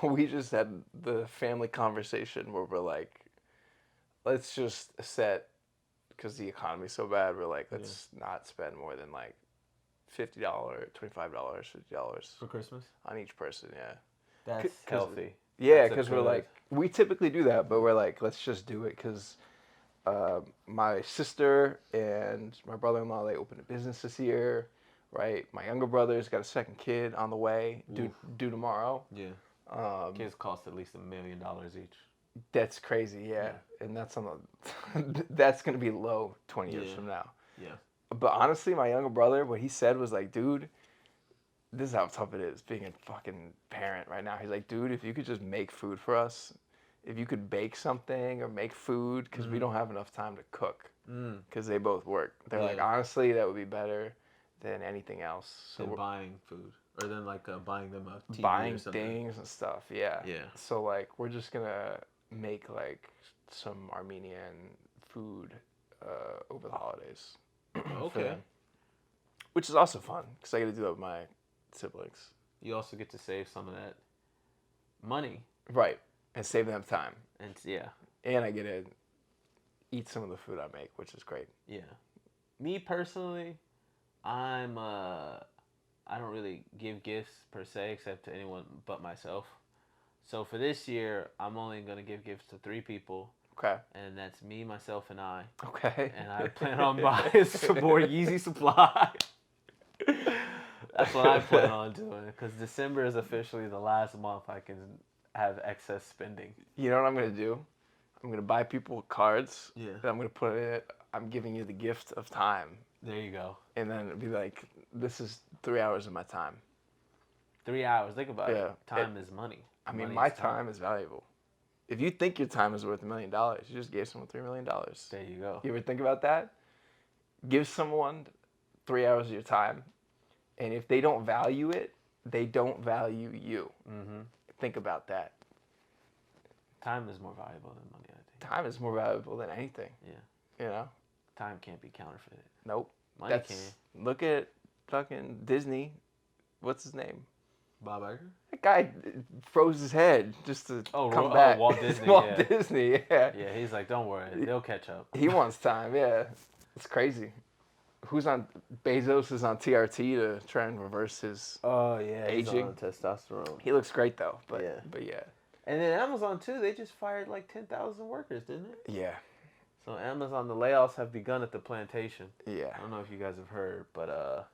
We just had the family conversation where we're like, let's just set, because the economy's so bad, we're like, let's not spend more than like $50, $25, $50 for Christmas on each person. Yeah. That's healthy. Yeah, because we're like, we typically do that, but we're like, let's just do it because my sister and my brother-in-law, they opened a business this year. Right, my younger brother's got a second kid on the way, due tomorrow. Yeah, kids cost at least $1 million each. That's crazy, yeah. And that's on the, that's gonna be low 20 years from now. Yeah. But honestly, my younger brother, what he said was like, dude, this is how tough it is being a fucking parent right now. He's like, dude, if you could just make food for us, if you could bake something or make food, because we don't have enough time to cook, because they both work. They're like, honestly, that would be better than anything else. So than buying food, or then like buying them a TV buying or something. things and stuff. Yeah. Yeah. So like we're just gonna make like some Armenian food over the holidays. Okay. Which is also fun because I get to do that with my siblings. you also get to save some of that money. Right. And save them time. And yeah. And I get to eat some of the food I make, which is great. Yeah. Me personally, I don't really give gifts per se except to anyone but myself. So for this year, I'm only going to give gifts to 3 people. Okay. And that's me, myself, and I. Okay. And I plan on buying some more Yeezy supply. That's what I plan on doing. Because December is officially the last month I can have excess spending. You know what I'm going to do? I'm going to buy people cards. Yeah. And I'm going to put in it, I'm giving you the gift of time. There you go. And then it'd be like, this is 3 hours of my time. 3 hours. Think about it. Time is money. I mean, my time is valuable. If you think your time is worth $1 million, you just gave someone $3 million. There you go. You ever think about that? Give someone 3 hours of your time, and if they don't value it, they don't value you. Mm-hmm. Think about that. Time is more valuable than money, I think. Time is more valuable than anything. Yeah. You know? Time can't be counterfeited. Nope. Money can. Look at fucking Disney. What's his name? Bob Iger? That guy froze his head just to come back. Walt Disney. Walt Disney, yeah. Yeah, he's like, don't worry, they'll catch up. He wants time, yeah. It's crazy. Bezos is on TRT to try and reverse his aging. He's on testosterone. He looks great though, but yeah. And then Amazon too, they just fired like 10,000 workers, didn't it? Yeah. So Amazon, the layoffs have begun at the plantation. Yeah. I don't know if you guys have heard, but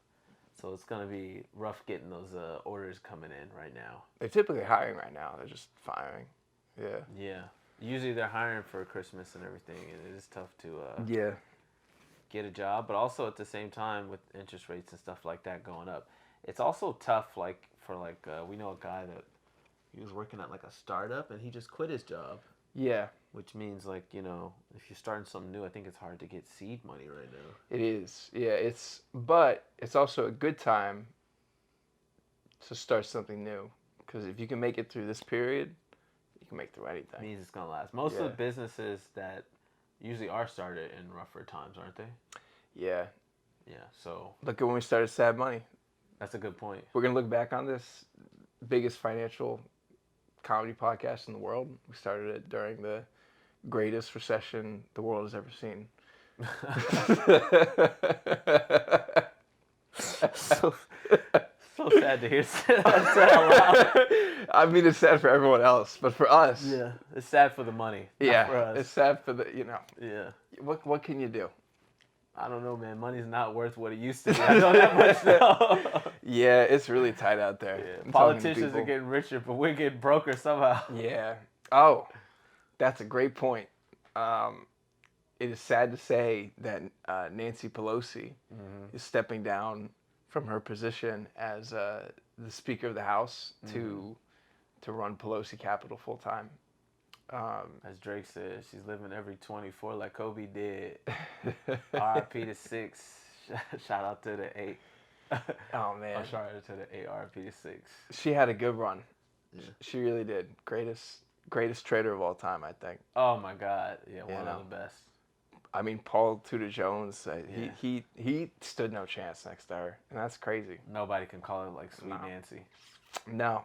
so it's gonna be rough getting those orders coming in right now. They're typically hiring right now. They're just firing. Yeah. Yeah. Usually they're hiring for Christmas and everything, and it is tough to get a job. But also at the same time, with interest rates and stuff like that going up, it's also tough. Like we know a guy that he was working at like a startup, and he just quit his job. Yeah. Which means, like, you know, if you're starting something new, I think it's hard to get seed money right now. It is. Yeah, but it's also a good time to start something new. Because if you can make it through this period, you can make it through anything. It means it's going to last. Most of the businesses that usually are started in rougher times, aren't they? Yeah. Yeah, so. Look at when we started Sad Money. That's a good point. We're going to look back on this biggest financial comedy podcast in the world. We started it during the greatest recession the world has ever seen. so sad to hear that said out loud. I mean, it's sad for everyone else, but for us, yeah, it's sad for the money. Yeah, for us. It's sad for the Yeah. What can you do? I don't know, man. Money's not worth what it used to be. I know that much now. Yeah, it's really tight out there. Yeah. Politicians are getting richer, but we're getting broker somehow. Yeah. Oh, that's a great point. It is sad to say that Nancy Pelosi is stepping down from her position as the Speaker of the House to run Pelosi Capital full time. As Drake said, she's living every 24 like Kobe did. RIP to 6. Shout out to the 8. Oh, man. Shout out to the 8 RIP to 6. She had a good run. Yeah. She really did. Greatest trader of all time, I think. Oh, my God. Yeah, one of the best. I mean, Paul Tudor Jones, he stood no chance next to her, and that's crazy. Nobody can call it like Sweet Nancy. No.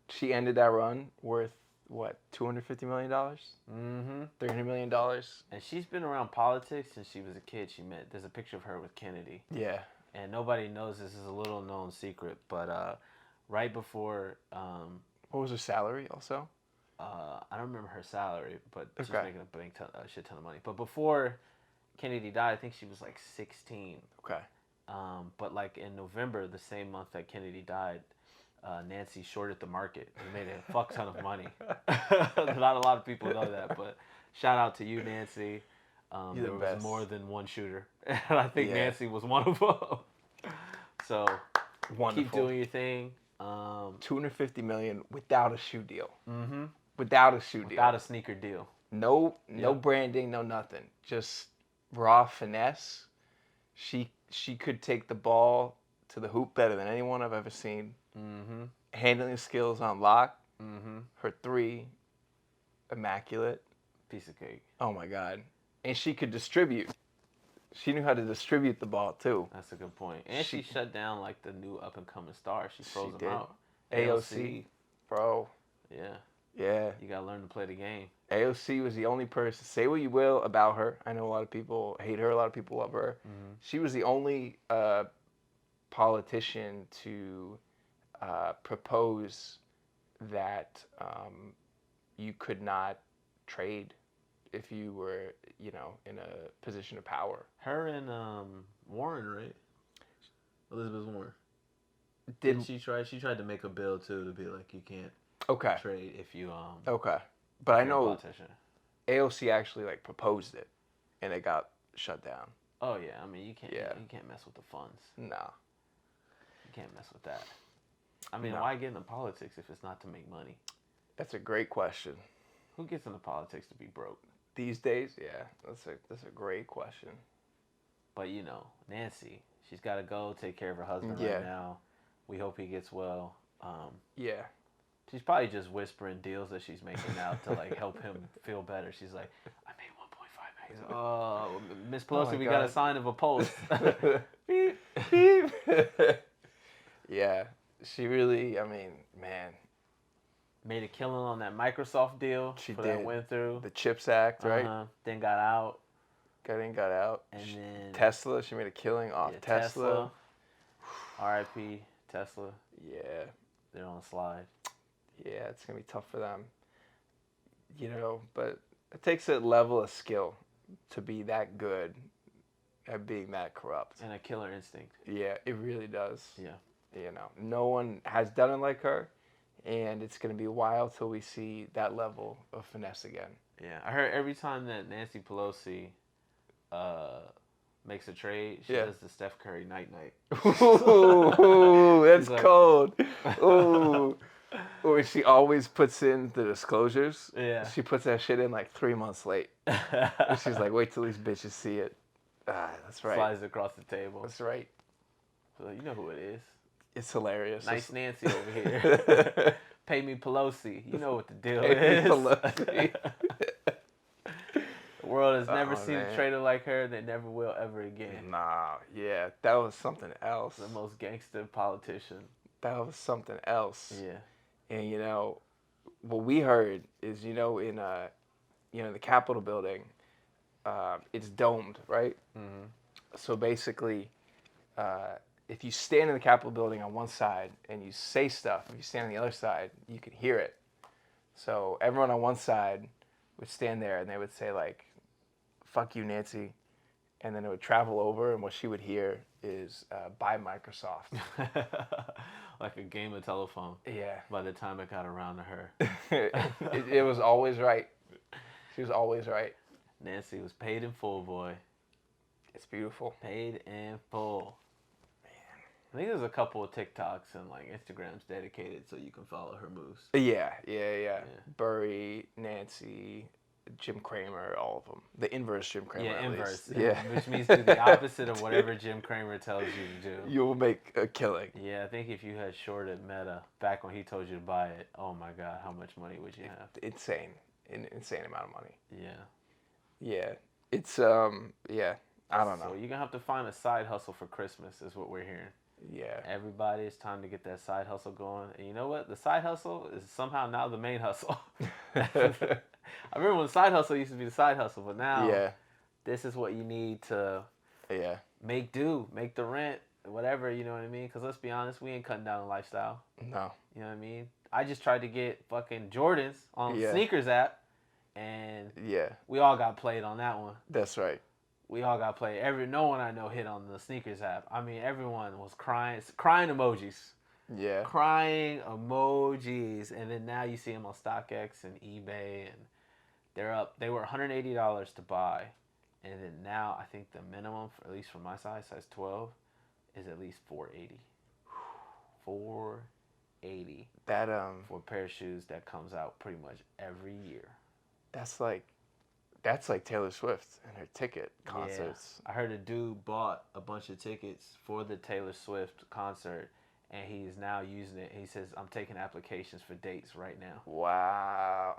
She ended that run worth, what, $250 million? Mm-hmm. $300 million? And she's been around politics since she was a kid. There's a picture of her with Kennedy. Yeah. And nobody knows this is a little known secret, but right before... what was her salary also? I don't remember her salary, but she's making a shit ton of money. But before Kennedy died, I think she was like 16. Okay. But like in November, the same month that Kennedy died, Nancy shorted the market and made a fuck ton of money. Not a lot of people know that, but shout out to you, Nancy. There was more than one shooter, and I think Nancy was one of them. So wonderful. Keep doing your thing. $250 million without a shoe deal. Mm-hmm. Without a shoe deal. Without a sneaker deal. No branding, no nothing. Just raw finesse. She could take the ball to the hoop better than anyone I've ever seen. Mm-hmm. Handling skills on lock. Mm-hmm. Her three, immaculate. Piece of cake. Oh my God. And she could distribute. She knew how to distribute the ball too. That's a good point. And she shut down like the new up and coming star. She froze them out. AOC, bro. Yeah. Yeah. You gotta learn to play the game. AOC was the only person. Say what you will about her. I know a lot of people hate her. A lot of people love her. Mm-hmm. She was the only politician to propose that you could not trade if you were, in a position of power. Her and Warren, right? Elizabeth Warren. Did she try? She tried to make a bill too to be like you can't trade if you Okay, but I know politician. AOC actually proposed it, and it got shut down. Oh yeah, I mean you can't mess with the funds. No, you can't mess with that. I mean, No. why get into politics if it's not to make money? That's a great question. Who gets into politics to be broke? These days, yeah, that's a great question. But Nancy, she's got to go take care of her husband Yeah. right now. We hope he gets well. Yeah. She's probably just whispering deals that she's making now to help him feel better. She's like, I made 1.5 million. Oh, Miss Pelosi, my we God. got a sign of a post. Beep, beep. Yeah, she really. I mean, man. Made a killing on that Microsoft deal. She That did. went through. The CHIPS Act, right? Then got out. Got out. And then Tesla. She made a killing off Tesla. R.I.P. Tesla. Yeah. They're on a slide. Yeah, it's gonna be tough for them. But it takes a level of skill to be that good at being that corrupt. And a killer instinct. Yeah, it really does. Yeah. No one has done it like her, and it's gonna be a while till we see that level of finesse again. Yeah, I heard every time that Nancy Pelosi makes a trade, she does the Steph Curry night-night. Ooh, that's cold. Ooh. Or she always puts in the disclosures. Yeah. She puts that shit in 3 months late. She's like, wait till these bitches see it. That's right. Slides across the table. That's right. So you know who it is. It's hilarious. Nice Nancy over here. Pay me Pelosi. You know what the deal Pay is. me Pelosi. The world has never seen a trader like her. They never will ever again. Nah, yeah, that was something else. The most gangster politician. That was something else. Yeah. And what we heard is in the Capitol building, it's domed, right? Mm-hmm. So basically, if you stand in the Capitol building on one side and you say stuff, if you stand on the other side, you can hear it. So everyone on one side would stand there and they would say "Fuck you, Nancy," and then it would travel over, and what she would hear is "Buy Microsoft." Like a game of telephone. Yeah. By the time it got around to her. it was always right. She was always right. Nancy was paid in full, boy. It's beautiful. Paid in full. Man. I think there's a couple of TikToks and Instagrams dedicated so you can follow her moves. Yeah. Burry, Nancy, Jim Cramer, all of them. The inverse Jim Cramer. Yeah, inverse. Yeah. Which means do the opposite of whatever Jim Cramer tells you to do. You will make a killing. Yeah, I think if you had shorted Meta back when he told you to buy it, oh my God, how much money would you have? Insane. An insane amount of money. Yeah. Yeah. It's, I don't know. So you're going to have to find a side hustle for Christmas is what we're hearing. Yeah. Everybody, it's time to get that side hustle going. And you know what? The side hustle is somehow now the main hustle. I remember when the side hustle used to be the side hustle, but now this is what you need to make do, make the rent, whatever, you know what I mean? Because let's be honest, we ain't cutting down the lifestyle. No. You know what I mean? I just tried to get fucking Jordans on the Sneakers app, and we all got played on that one. That's right. We all got played. No one I know hit on the Sneakers app. I mean, everyone was crying emojis. Yeah. Crying emojis. And then now you see them on StockX and eBay, and they're up. They were $180 to buy. And then now I think the minimum, at least for my size 12, is at least $480. $480. That for a pair of shoes that comes out pretty much every year. That's like Taylor Swift and her ticket concerts. Yeah. I heard a dude bought a bunch of tickets for the Taylor Swift concert, and he's now using it. He says, "I'm taking applications for dates right now." Wow.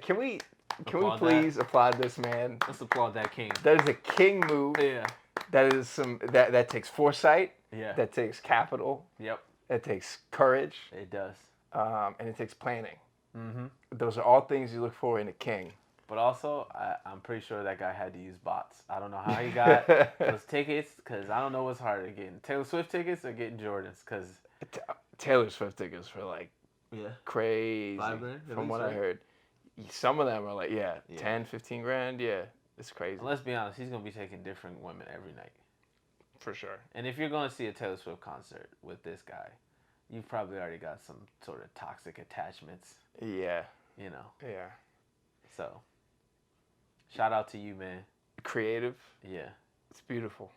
Can we Applaud applaud this man? Let's applaud that king. That is a king move. Yeah. That is that takes foresight. Yeah. That takes capital. Yep. It takes courage, It does. and it takes planning. Mm-hmm. Those are all things you look for in a king. But also, I'm pretty sure that guy had to use bots. I don't know how he got those tickets, because I don't know what's harder, getting Taylor Swift tickets or getting Jordans, because... Taylor Swift tickets for like crazy. $5,000, From what I heard. Some of them are like, 10, 15 grand. Yeah, it's crazy. And let's be honest, he's going to be taking different women every night. For sure. And if you're going to see a Taylor Swift concert with this guy, you've probably already got some sort of toxic attachments. Yeah. You know. Yeah. So, shout out to you, man. Creative. Yeah. It's beautiful.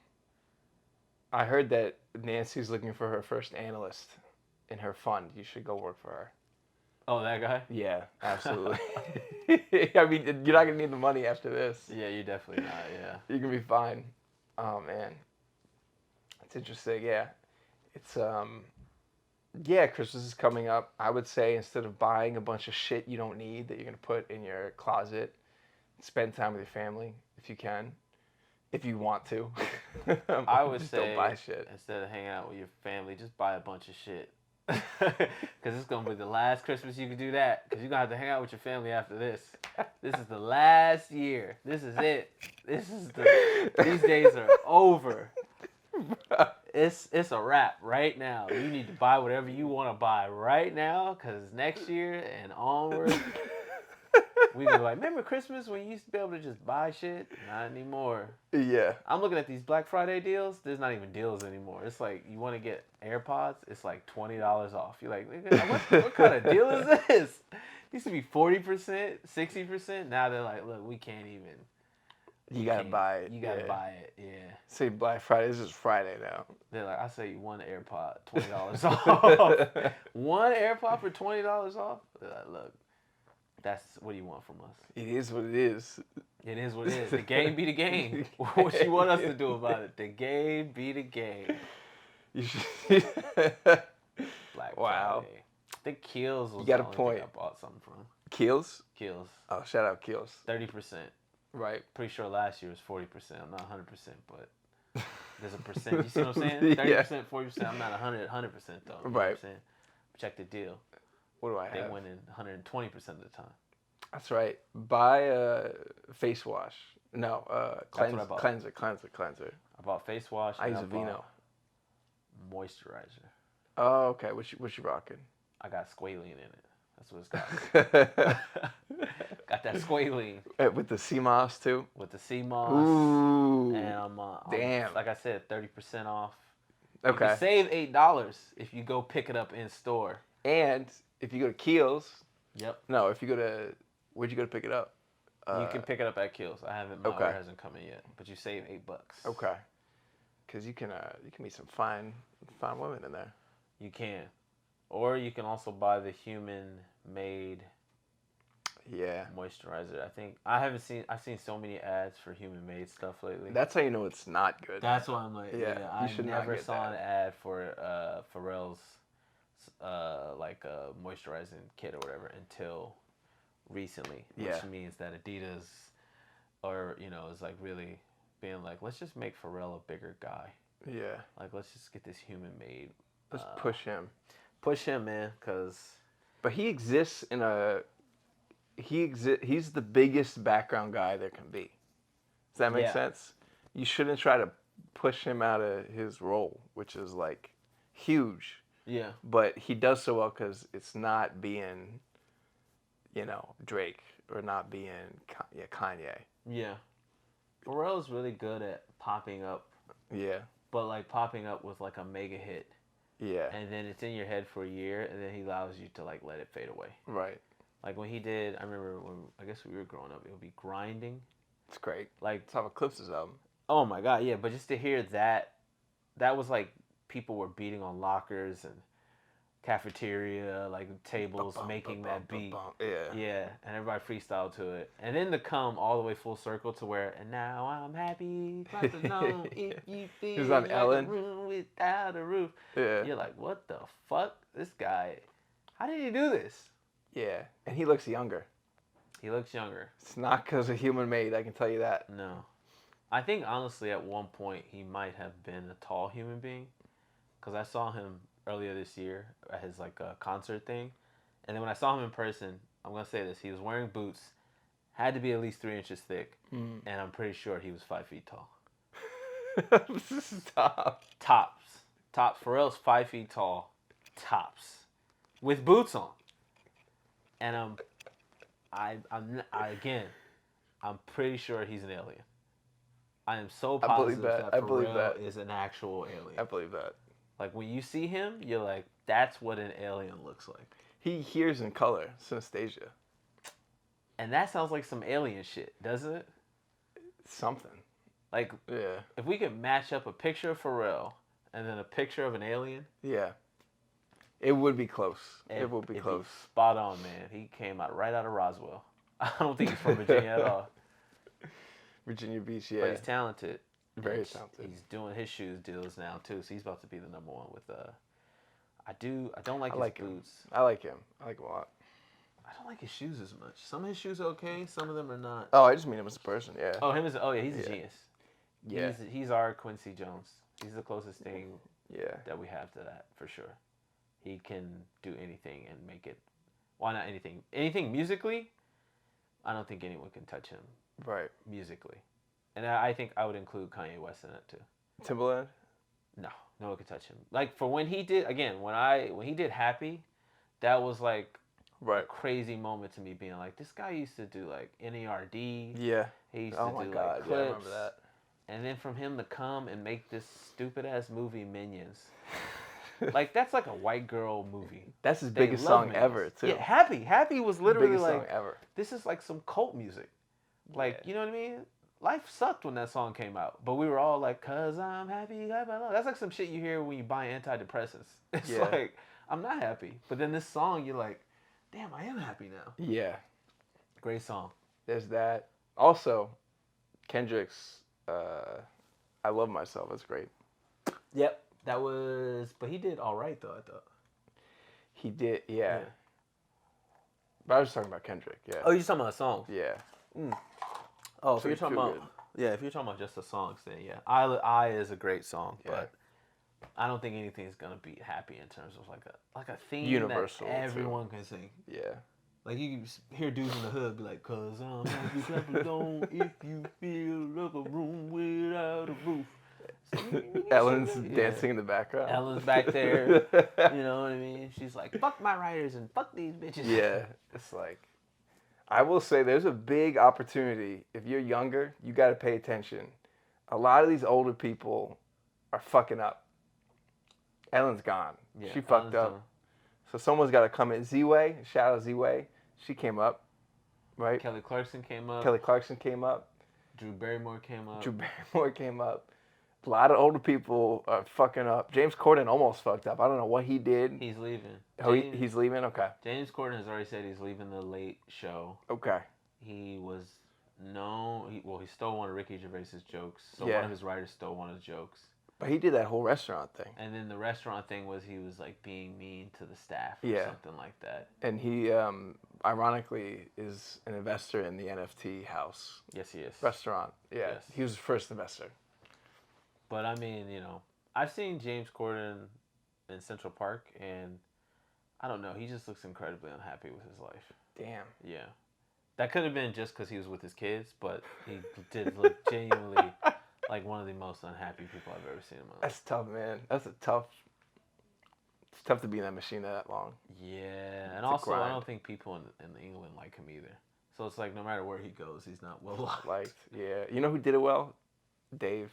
I heard that Nancy's looking for her first analyst in her fund. You should go work for her. Oh, that guy? Yeah, absolutely. I mean, you're not going to need the money after this. Yeah, you're definitely not, yeah. You're going to be fine. Oh, man. It's interesting, yeah. It's, Christmas is coming up. I would say instead of buying a bunch of shit you don't need that you're going to put in your closet, spend time with your family if you can. If you want to. I would just say, don't buy shit. Instead of hanging out with your family, just buy a bunch of shit. Because it's going to be the last Christmas you can do that. Because you're going to have to hang out with your family after this. This is the last year. This is it. These days are over. It's a wrap right now. You need to buy whatever you want to buy right now. Because next year and onward... We were like, remember Christmas when you used to be able to just buy shit? Not anymore. Yeah. I'm looking at these Black Friday deals. There's not even deals anymore. It's like, you want to get AirPods? It's like $20 off. You're like, what kind of deal is this? It used to be 40%, 60%. Now they're like, look, we can't even. You got to buy it. You got to buy it, yeah. Say Black Friday. This is Friday now. They're like, I say you one AirPod, $20 off. One AirPod for $20 off? They're like, look. That's what do you want from us? It is what it is. It is what it is. The game be the game. What you want us to do about it? The game be the game. You should. Black Wow. Friday. I think Keels was You got the a only point. thing I bought something from. Keels? Keels. Oh, shout out Keels. 30%. Right. Pretty sure last year was 40%. I'm not 100%, but there's a percent. You see what I'm saying? 30%, 40%. I'm not 100% though. You know what I'm saying? Check the deal. What do I have? They win in 120% of the time. That's right. Buy a face wash. No, cleanser. I bought face wash. I use a Vino. Moisturizer. Oh, okay. What you rocking? I got squalene in it. That's what it's got. Got that squalene. With the sea moss too? With the sea moss. Ooh. And I'm damn. Like I said, 30% off. Okay. You can save $8 if you go pick it up in store. And if you go to Keels. Yep. No, if you go to, where'd you go to pick it up? You can pick it up at Keels. I haven't. My order hasn't come in yet, but you save $8. Okay. Because you can meet some fine women in there. You can, or you can also buy the human-made. Yeah. Moisturizer. I think I've seen so many ads for human-made stuff lately. That's how you know it's not good. That's why I'm like, I should never not saw an ad for Pharrell's like a moisturizing kit or whatever until recently, which means that Adidas or is like really being like, let's just make Pharrell a bigger guy. Yeah. Like, let's just get this human-made. Let's push him. Push him, man, because. But he exists in a. He's the biggest background guy there can be. Does that make sense? You shouldn't try to push him out of his role, which is like huge. Yeah. But he does so well because it's not being, Drake or not being Kanye. Yeah. Pharrell's really good at popping up. Yeah. But like popping up with like a mega hit. Yeah. And then it's in your head for a year, and then he allows you to like let it fade away. Right. Like when he did, I remember when I guess we were growing up, it would be Grinding. It's great. Like Tom Eclipse's album. Oh my god, yeah! But just to hear that was like people were beating on lockers and cafeteria, like tables, making that beat. Yeah, and everybody freestyled to it. And then to come all the way full circle to where, and now I'm happy, clap along if you feel on like Ellen. a room without a roof. Yeah. You're like, what the fuck? This guy, how did he do this? Yeah, and he looks younger. He looks younger. It's not because of human made, I can tell you that. No. I think, honestly, at one point, he might have been a tall human being. Because I saw him earlier this year at his like concert thing, and then when I saw him in person, I'm gonna say this: he was wearing boots, had to be at least 3 inches thick, and I'm pretty sure he was 5 feet tall. Stop. Tops. Pharrell's 5 feet tall, tops, with boots on, and I'm pretty sure he's an alien. I am so positive that Pharrell is an actual alien. I believe that. Like, when you see him, you're like, that's what an alien looks like. He hears in color, synesthesia. And that sounds like some alien shit, doesn't it? Something. Like, yeah. If we could match up a picture of Pharrell and then a picture of an alien. Yeah. It would be close. It would be close. Spot on, man. He came right out of Roswell. I don't think he's from Virginia at all. Virginia Beach, yeah. But he's talented. Very talented. He's doing his shoes deals now too, so he's about to be the number one with I don't like his boots. I like him. I like him a lot. I don't like his shoes as much. Some of his shoes are okay, some of them are not. Oh, I just mean him as a person, yeah. He's a genius. Yeah. He's our Quincy Jones. He's the closest thing that we have to that, for sure. He can do anything and make it. Why not anything? Anything musically, I don't think anyone can touch him. Right. Musically. And I think I would include Kanye West in it too. Timbaland? No one could touch him. Like, for when he did, again, when he did Happy, that was like a crazy moment to me, being like, this guy used to do like NERD. Yeah. He used to do like clips. Yeah, I remember that. And then from him to come and make this stupid ass movie Minions. Like, that's like a white girl movie. That's his biggest song ever, too. Yeah, Happy was literally biggest like, song ever. This is like some cult music. Like, you know what I mean? Life sucked when that song came out, but we were all like, "Cause I'm happy, that's like some shit you hear when you buy antidepressants. It's like, I'm not happy, but then this song, you're like, damn, I am happy now. Yeah, great song. There's that. Also, Kendrick's "I Love Myself" is great. Yep, but he did all right though. I thought he did, yeah. But I was talking about Kendrick. Yeah. Oh, you're talking about songs? Yeah. Oh, if you're talking about just the songs, then yeah, I is a great song, but I don't think anything's gonna beat Happy in terms of like a theme universal that everyone can sing. Yeah. Like, you hear dudes in the hood be like, "Cause I'm happy, clap along if you feel like a room without a roof." Ellen's dancing in the background. Ellen's back there. You know what I mean? She's like, "Fuck my writers and fuck these bitches." Yeah. It's like, I will say there's a big opportunity. If you're younger, you got to pay attention. A lot of these older people are fucking up. Ellen's gone. Yeah, she fucked up. Done. So someone's got to come in. Z-Way, shout out Z-Way. She came up, right? Kelly Clarkson came up. Drew Barrymore came up. A lot of older people are fucking up. James Corden almost fucked up. I don't know what he did. He's leaving. Oh, he's leaving? Okay. James Corden has already said he's leaving the Late Show. Okay. He was he stole one of Ricky Gervais's jokes. So one of his writers stole one of his jokes. But he did that whole restaurant thing. And then the restaurant thing was he was like being mean to the staff or something like that. And he, ironically, is an investor in the NFT house. Yes, he is. Restaurant. Yeah. Yes. He was the first investor. But I mean, I've seen James Corden in Central Park, and I don't know. He just looks incredibly unhappy with his life. Damn. Yeah. That could have been just because he was with his kids, but he did look genuinely like one of the most unhappy people I've ever seen in my life. That's tough, man. It's tough to be in that machine that long. Yeah. And also, I don't think people in England like him either. So it's like, no matter where he goes, he's not well liked. Yeah. You know who did it well? Dave.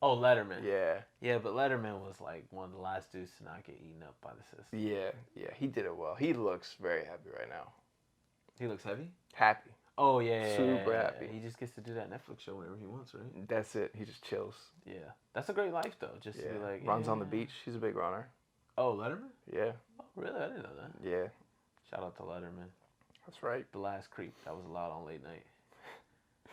Oh, Letterman. Yeah. Yeah, but Letterman was like one of the last dudes to not get eaten up by the system. Yeah, he did it well. He looks very happy right now. He looks heavy? Happy. Oh, yeah. Super happy. He just gets to do that Netflix show whenever he wants, right? That's it. He just chills. Yeah. That's a great life, though, just to be like... Runs on the beach. He's a big runner. Oh, Letterman? Yeah. Oh, really? I didn't know that. Yeah. Shout out to Letterman. That's right. The last creep that was allowed on late night.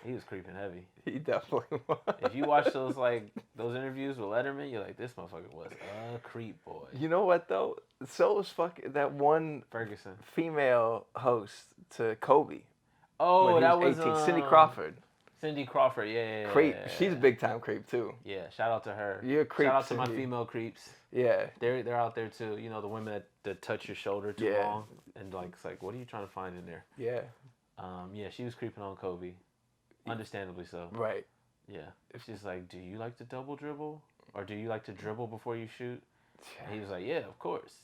He was creeping heavy. He definitely was. If you watch those interviews with Letterman, you're like, this motherfucker was a creep, boy. You know what, though? So was that one Ferguson female host to Kobe. Oh, that was 18. Cindy Crawford. Cindy Crawford, yeah. Creep. She's a big time creep too. Yeah, shout out to her. You're a creep, Shout out to Cindy. my female creeps. Yeah. They're out there too. You know, the women that touch your shoulder too long and like it's like, what are you trying to find in there? Yeah. Yeah, she was creeping on Kobe, understandably so. Right. Yeah. She's like, do you like to double dribble, or do you like to dribble before you shoot? And he was like, yeah, of course.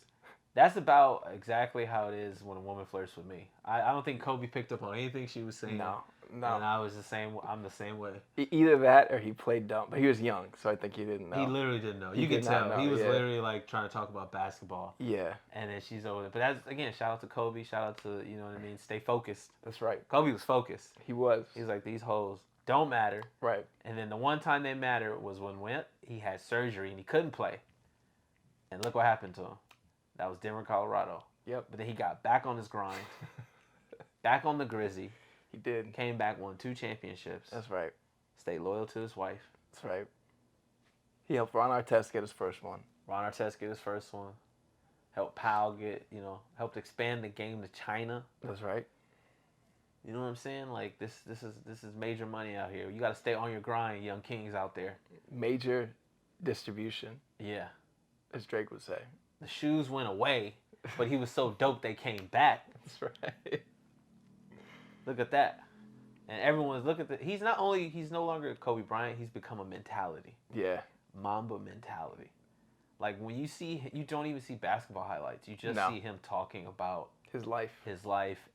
That's about exactly how it is when a woman flirts with me. I don't think Kobe picked up on anything she was saying. No. And I was the same. I'm the same way. Either that or he played dumb. But he was young, so I think he didn't know. He literally didn't know. He You could did not tell. know, He was yeah. literally like trying to talk about basketball. Yeah. And then she's over there. But that's, again, shout out to Kobe. Shout out to, you know what I mean? Stay focused. That's right. Kobe was focused. He was. He was like, these hoes don't matter. Right. And then the one time they matter was when he had surgery and he couldn't play. And look what happened to him. That was Denver, Colorado. Yep. But then he got back on his grind. Back on the Grizzy. He did. Came back, won 2 championships. That's right. Stayed loyal to his wife. That's right. He helped Ron Artest get his first one. Ron Artest get his first one. Helped Powell helped expand the game to China. That's right. You know what I'm saying? Like this is major money out here. You got to stay on your grind, young kings out there. Major distribution. Yeah. As Drake would say. The shoes went away, but he was so dope they came back. That's right. Look at that. And everyone's he's no longer Kobe Bryant, he's become a mentality. Yeah. Mamba mentality. Like when you don't even see basketball highlights. You just see him talking about his life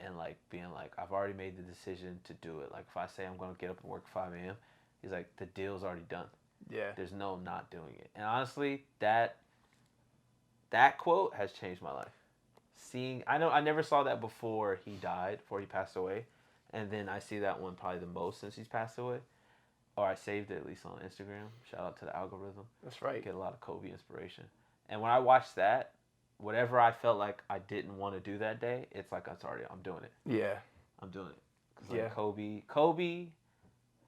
and like being like, I've already made the decision to do it. Like if I say I'm going to get up and work 5 a.m., he's like, the deal's already done. Yeah. There's no not doing it. And honestly, that quote has changed my life. I never saw that before he passed away. And then I see that one probably the most since he's passed away. Or I saved it at least on Instagram. Shout out to the algorithm. That's right. Get a lot of Kobe inspiration. And when I watched that, whatever I felt like I didn't want to do that day, it's like I'm doing it. Yeah. I'm doing it. 'Cause like Kobe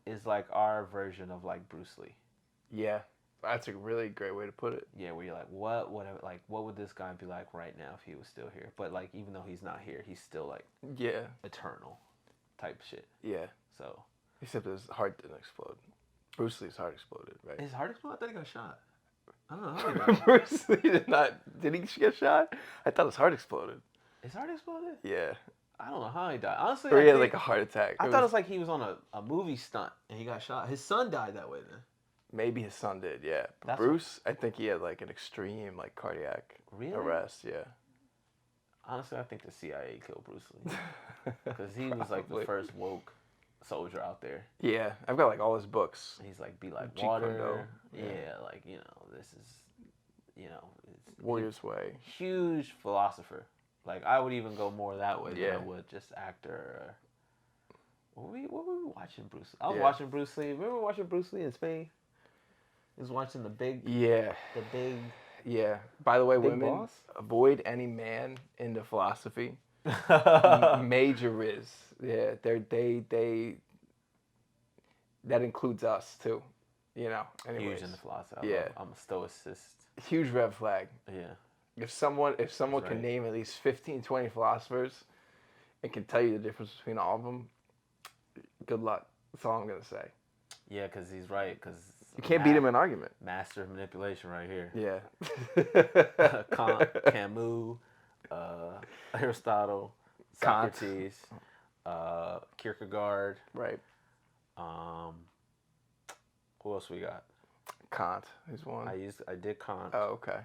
is like our version of like Bruce Lee. Yeah. That's a really great way to put it. Yeah, where you're like, what would this guy be like right now if he was still here? But like, even though he's not here, he's still like eternal type shit. Yeah. So. Except his heart didn't explode. Bruce Lee's heart exploded, right? His heart exploded? I thought he got shot. I don't know how he got shot. Bruce Lee did not. Did he get shot? I thought his heart exploded. His heart exploded? Yeah. I don't know how he died. Honestly, or he had like a heart attack. I thought it was like he was on a movie stunt and he got shot. His son died that way then. Maybe his son did, yeah. But Bruce, I think he had like an extreme like cardiac arrest, yeah. Honestly, I think the CIA killed Bruce Lee. Because he was like the first woke soldier out there. Yeah, I've got like all his books. He's like, be like water. Yeah, like, you know, this is, you know. It's Warrior's Way. Huge philosopher. Like, I would even go more that way than I would just actor. What were we watching Bruce Lee? I was watching Bruce Lee. Remember watching Bruce Lee in Spain? He was watching the big. Yeah. By the way, Big women, Boss? avoid any man into philosophy. Major riz. Yeah, they. That includes us too, you know. Anyways. Huge in the philosophy. I'm a stoicist. Huge red flag. Yeah. If someone can name at least 15, 20 philosophers, and can tell you the difference between all of them, good luck. That's all I'm gonna say. Yeah, because he's right. Because you can't beat him in an argument. Master of manipulation, right here. Yeah. Kant, Camus, Aristotle, Socrates, Kierkegaard. Right. Who else we got? Kant is one. I did Kant. Oh, okay.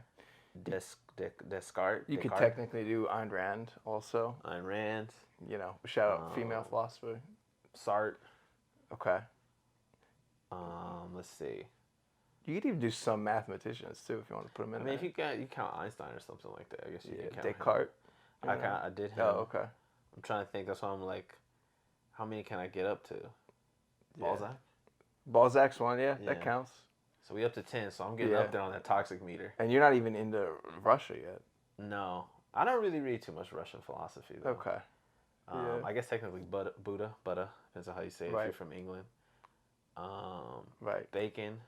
Descartes. You could technically do Ayn Rand also. Ayn Rand. You know, shout out female philosopher. Sartre. Okay. Let's see. You could even do some mathematicians too if you want to put them in. I mean, if you count Einstein or something like that, I guess you can count Descartes. him. I did him. Oh, okay. I'm trying to think. That's why I'm like, how many can I get up to? Balzac. Balzac's one, that counts. So we up to 10. So I'm getting up there on that toxic meter. And you're not even into Russia yet. No, I don't really read too much Russian philosophy though. Okay. I guess technically Buddha depends on how you say it if you're from England. Bacon.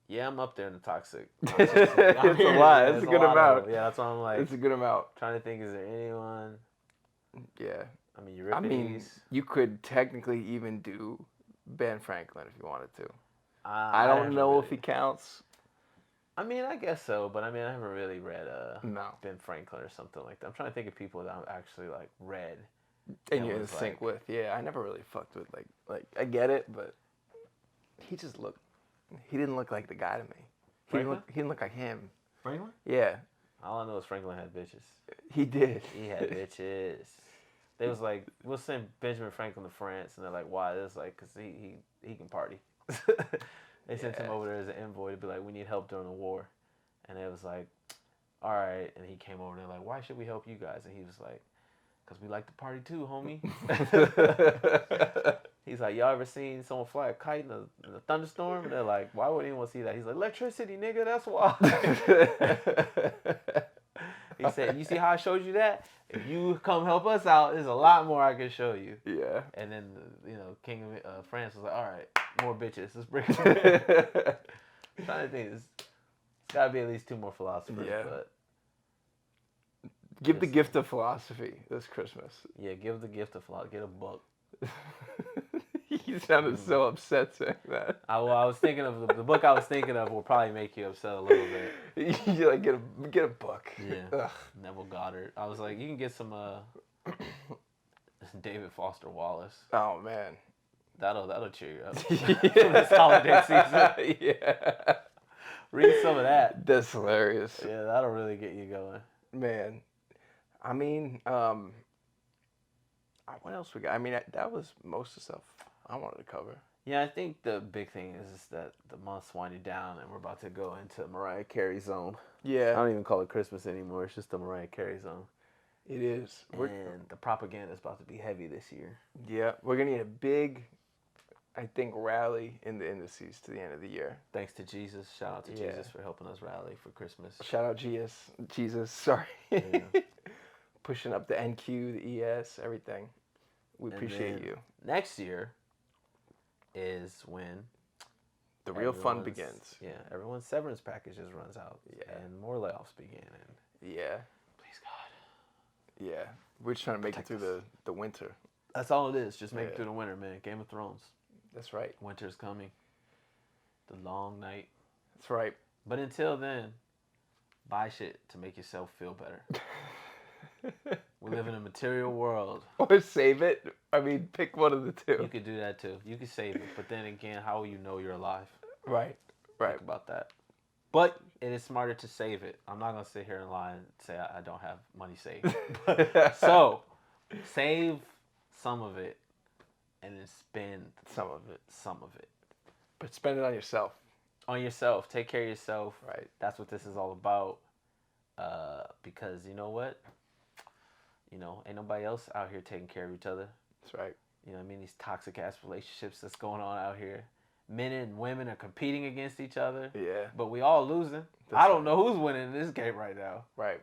Yeah, I'm up there in the toxic. It's a lot. It's a good amount. Yeah, that's why I'm like. It's a good amount. Trying to think, is there anyone? Yeah. I mean, Euripides. you could technically even do Ben Franklin if you wanted to. I I don't haven't know really, if he counts. I mean, I guess so, but I mean, I haven't really read No. Ben Franklin or something like that. I'm trying to think of people that I've actually like read. And you're in sync with. Yeah, I never really fucked with like I get it, but he didn't look like the guy to me. He didn't look like him. Franklin? Yeah. All I know is Franklin had bitches. He did. He had bitches. They was like, we'll send Benjamin Franklin to France, and they're like, why? It's like, cause he can party. They sent him over there as an envoy to be like, we need help during the war, and it was like, all right. And he came over and they're like, why should we help you guys? And he was like, cause we like to party too, homie. He's like, y'all ever seen someone fly a kite in a thunderstorm? And they're like, why would anyone see that? He's like, electricity, nigga, that's why. He said, you see how I showed you that? If you come help us out, there's a lot more I can show you. Yeah. And then, King of France was like, all right, more bitches. Let's bring them. I'm trying to think. There's got to be at least 2 more philosophers. Yeah. But give the gift of philosophy this Christmas. Yeah, give the gift of philosophy. Get a book. You sounded so upset saying that. I was thinking of the book I was thinking of will probably make you upset a little bit. You like get a book. Yeah. Ugh. Neville Goddard. I was like, you can get some David Foster Wallace. Oh man. That'll cheer you up. For this holiday season. Yeah. Read some of that. That's hilarious. Yeah, that'll really get you going. Man. I mean, what else we got? I mean, that was most of the stuff I wanted to cover. Yeah, I think the big thing is that the month's winding down and we're about to go into Mariah Carey zone. Yeah. I don't even call it Christmas anymore. It's just the Mariah Carey zone. It is. And the propaganda is about to be heavy this year. Yeah. We're going to need a big, I think, rally in the indices to the end of the year. Thanks to Jesus. Shout out to Jesus for helping us rally for Christmas. Shout out Jesus. Sorry. Yeah. Pushing up the NQ, the ES, everything. We appreciate you. Next year is when the real fun begins. Yeah, everyone's severance packages runs out. Yeah. And more layoffs begin. And yeah. Please God. Yeah. We're just trying to make it through the winter. That's all it is. Just make it through the winter, man. Game of Thrones. That's right. Winter's coming. The long night. That's right. But until then, buy shit to make yourself feel better. We live in a material world. Or save it. I mean, pick one of the two. You could do that too. You could save it. But then again, how will you know you're alive? Right. Think about that. But it is smarter to save it. I'm not going to sit here and lie and say I don't have money saved. So, save some of it and then spend some of it. But spend it on yourself. On yourself. Take care of yourself. Right. That's what this is all about. Because you know what? Ain't nobody else out here taking care of each other. That's right. You know what I mean? These toxic ass relationships that's going on out here. Men and women are competing against each other. I but we all losing. I don't know who's winning in this game right now. Right.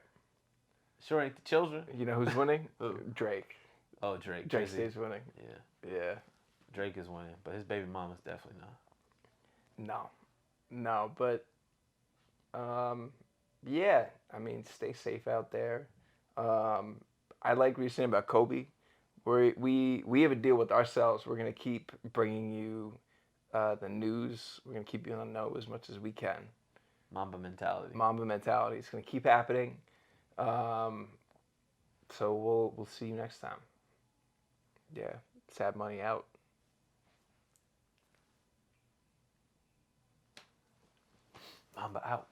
Sure ain't the children. You know who's winning? Drake. Oh, Drake. Drake stays winning. Yeah. Drake is winning, but his baby mama's definitely not. No, but yeah. I mean, stay safe out there. I like what you're saying about Kobe. We have a deal with ourselves. We're gonna keep bringing you the news. We're gonna keep you on the know as much as we can. Mamba mentality. It's gonna keep happening. So we'll see you next time. Yeah, Sad Money out. Mamba out.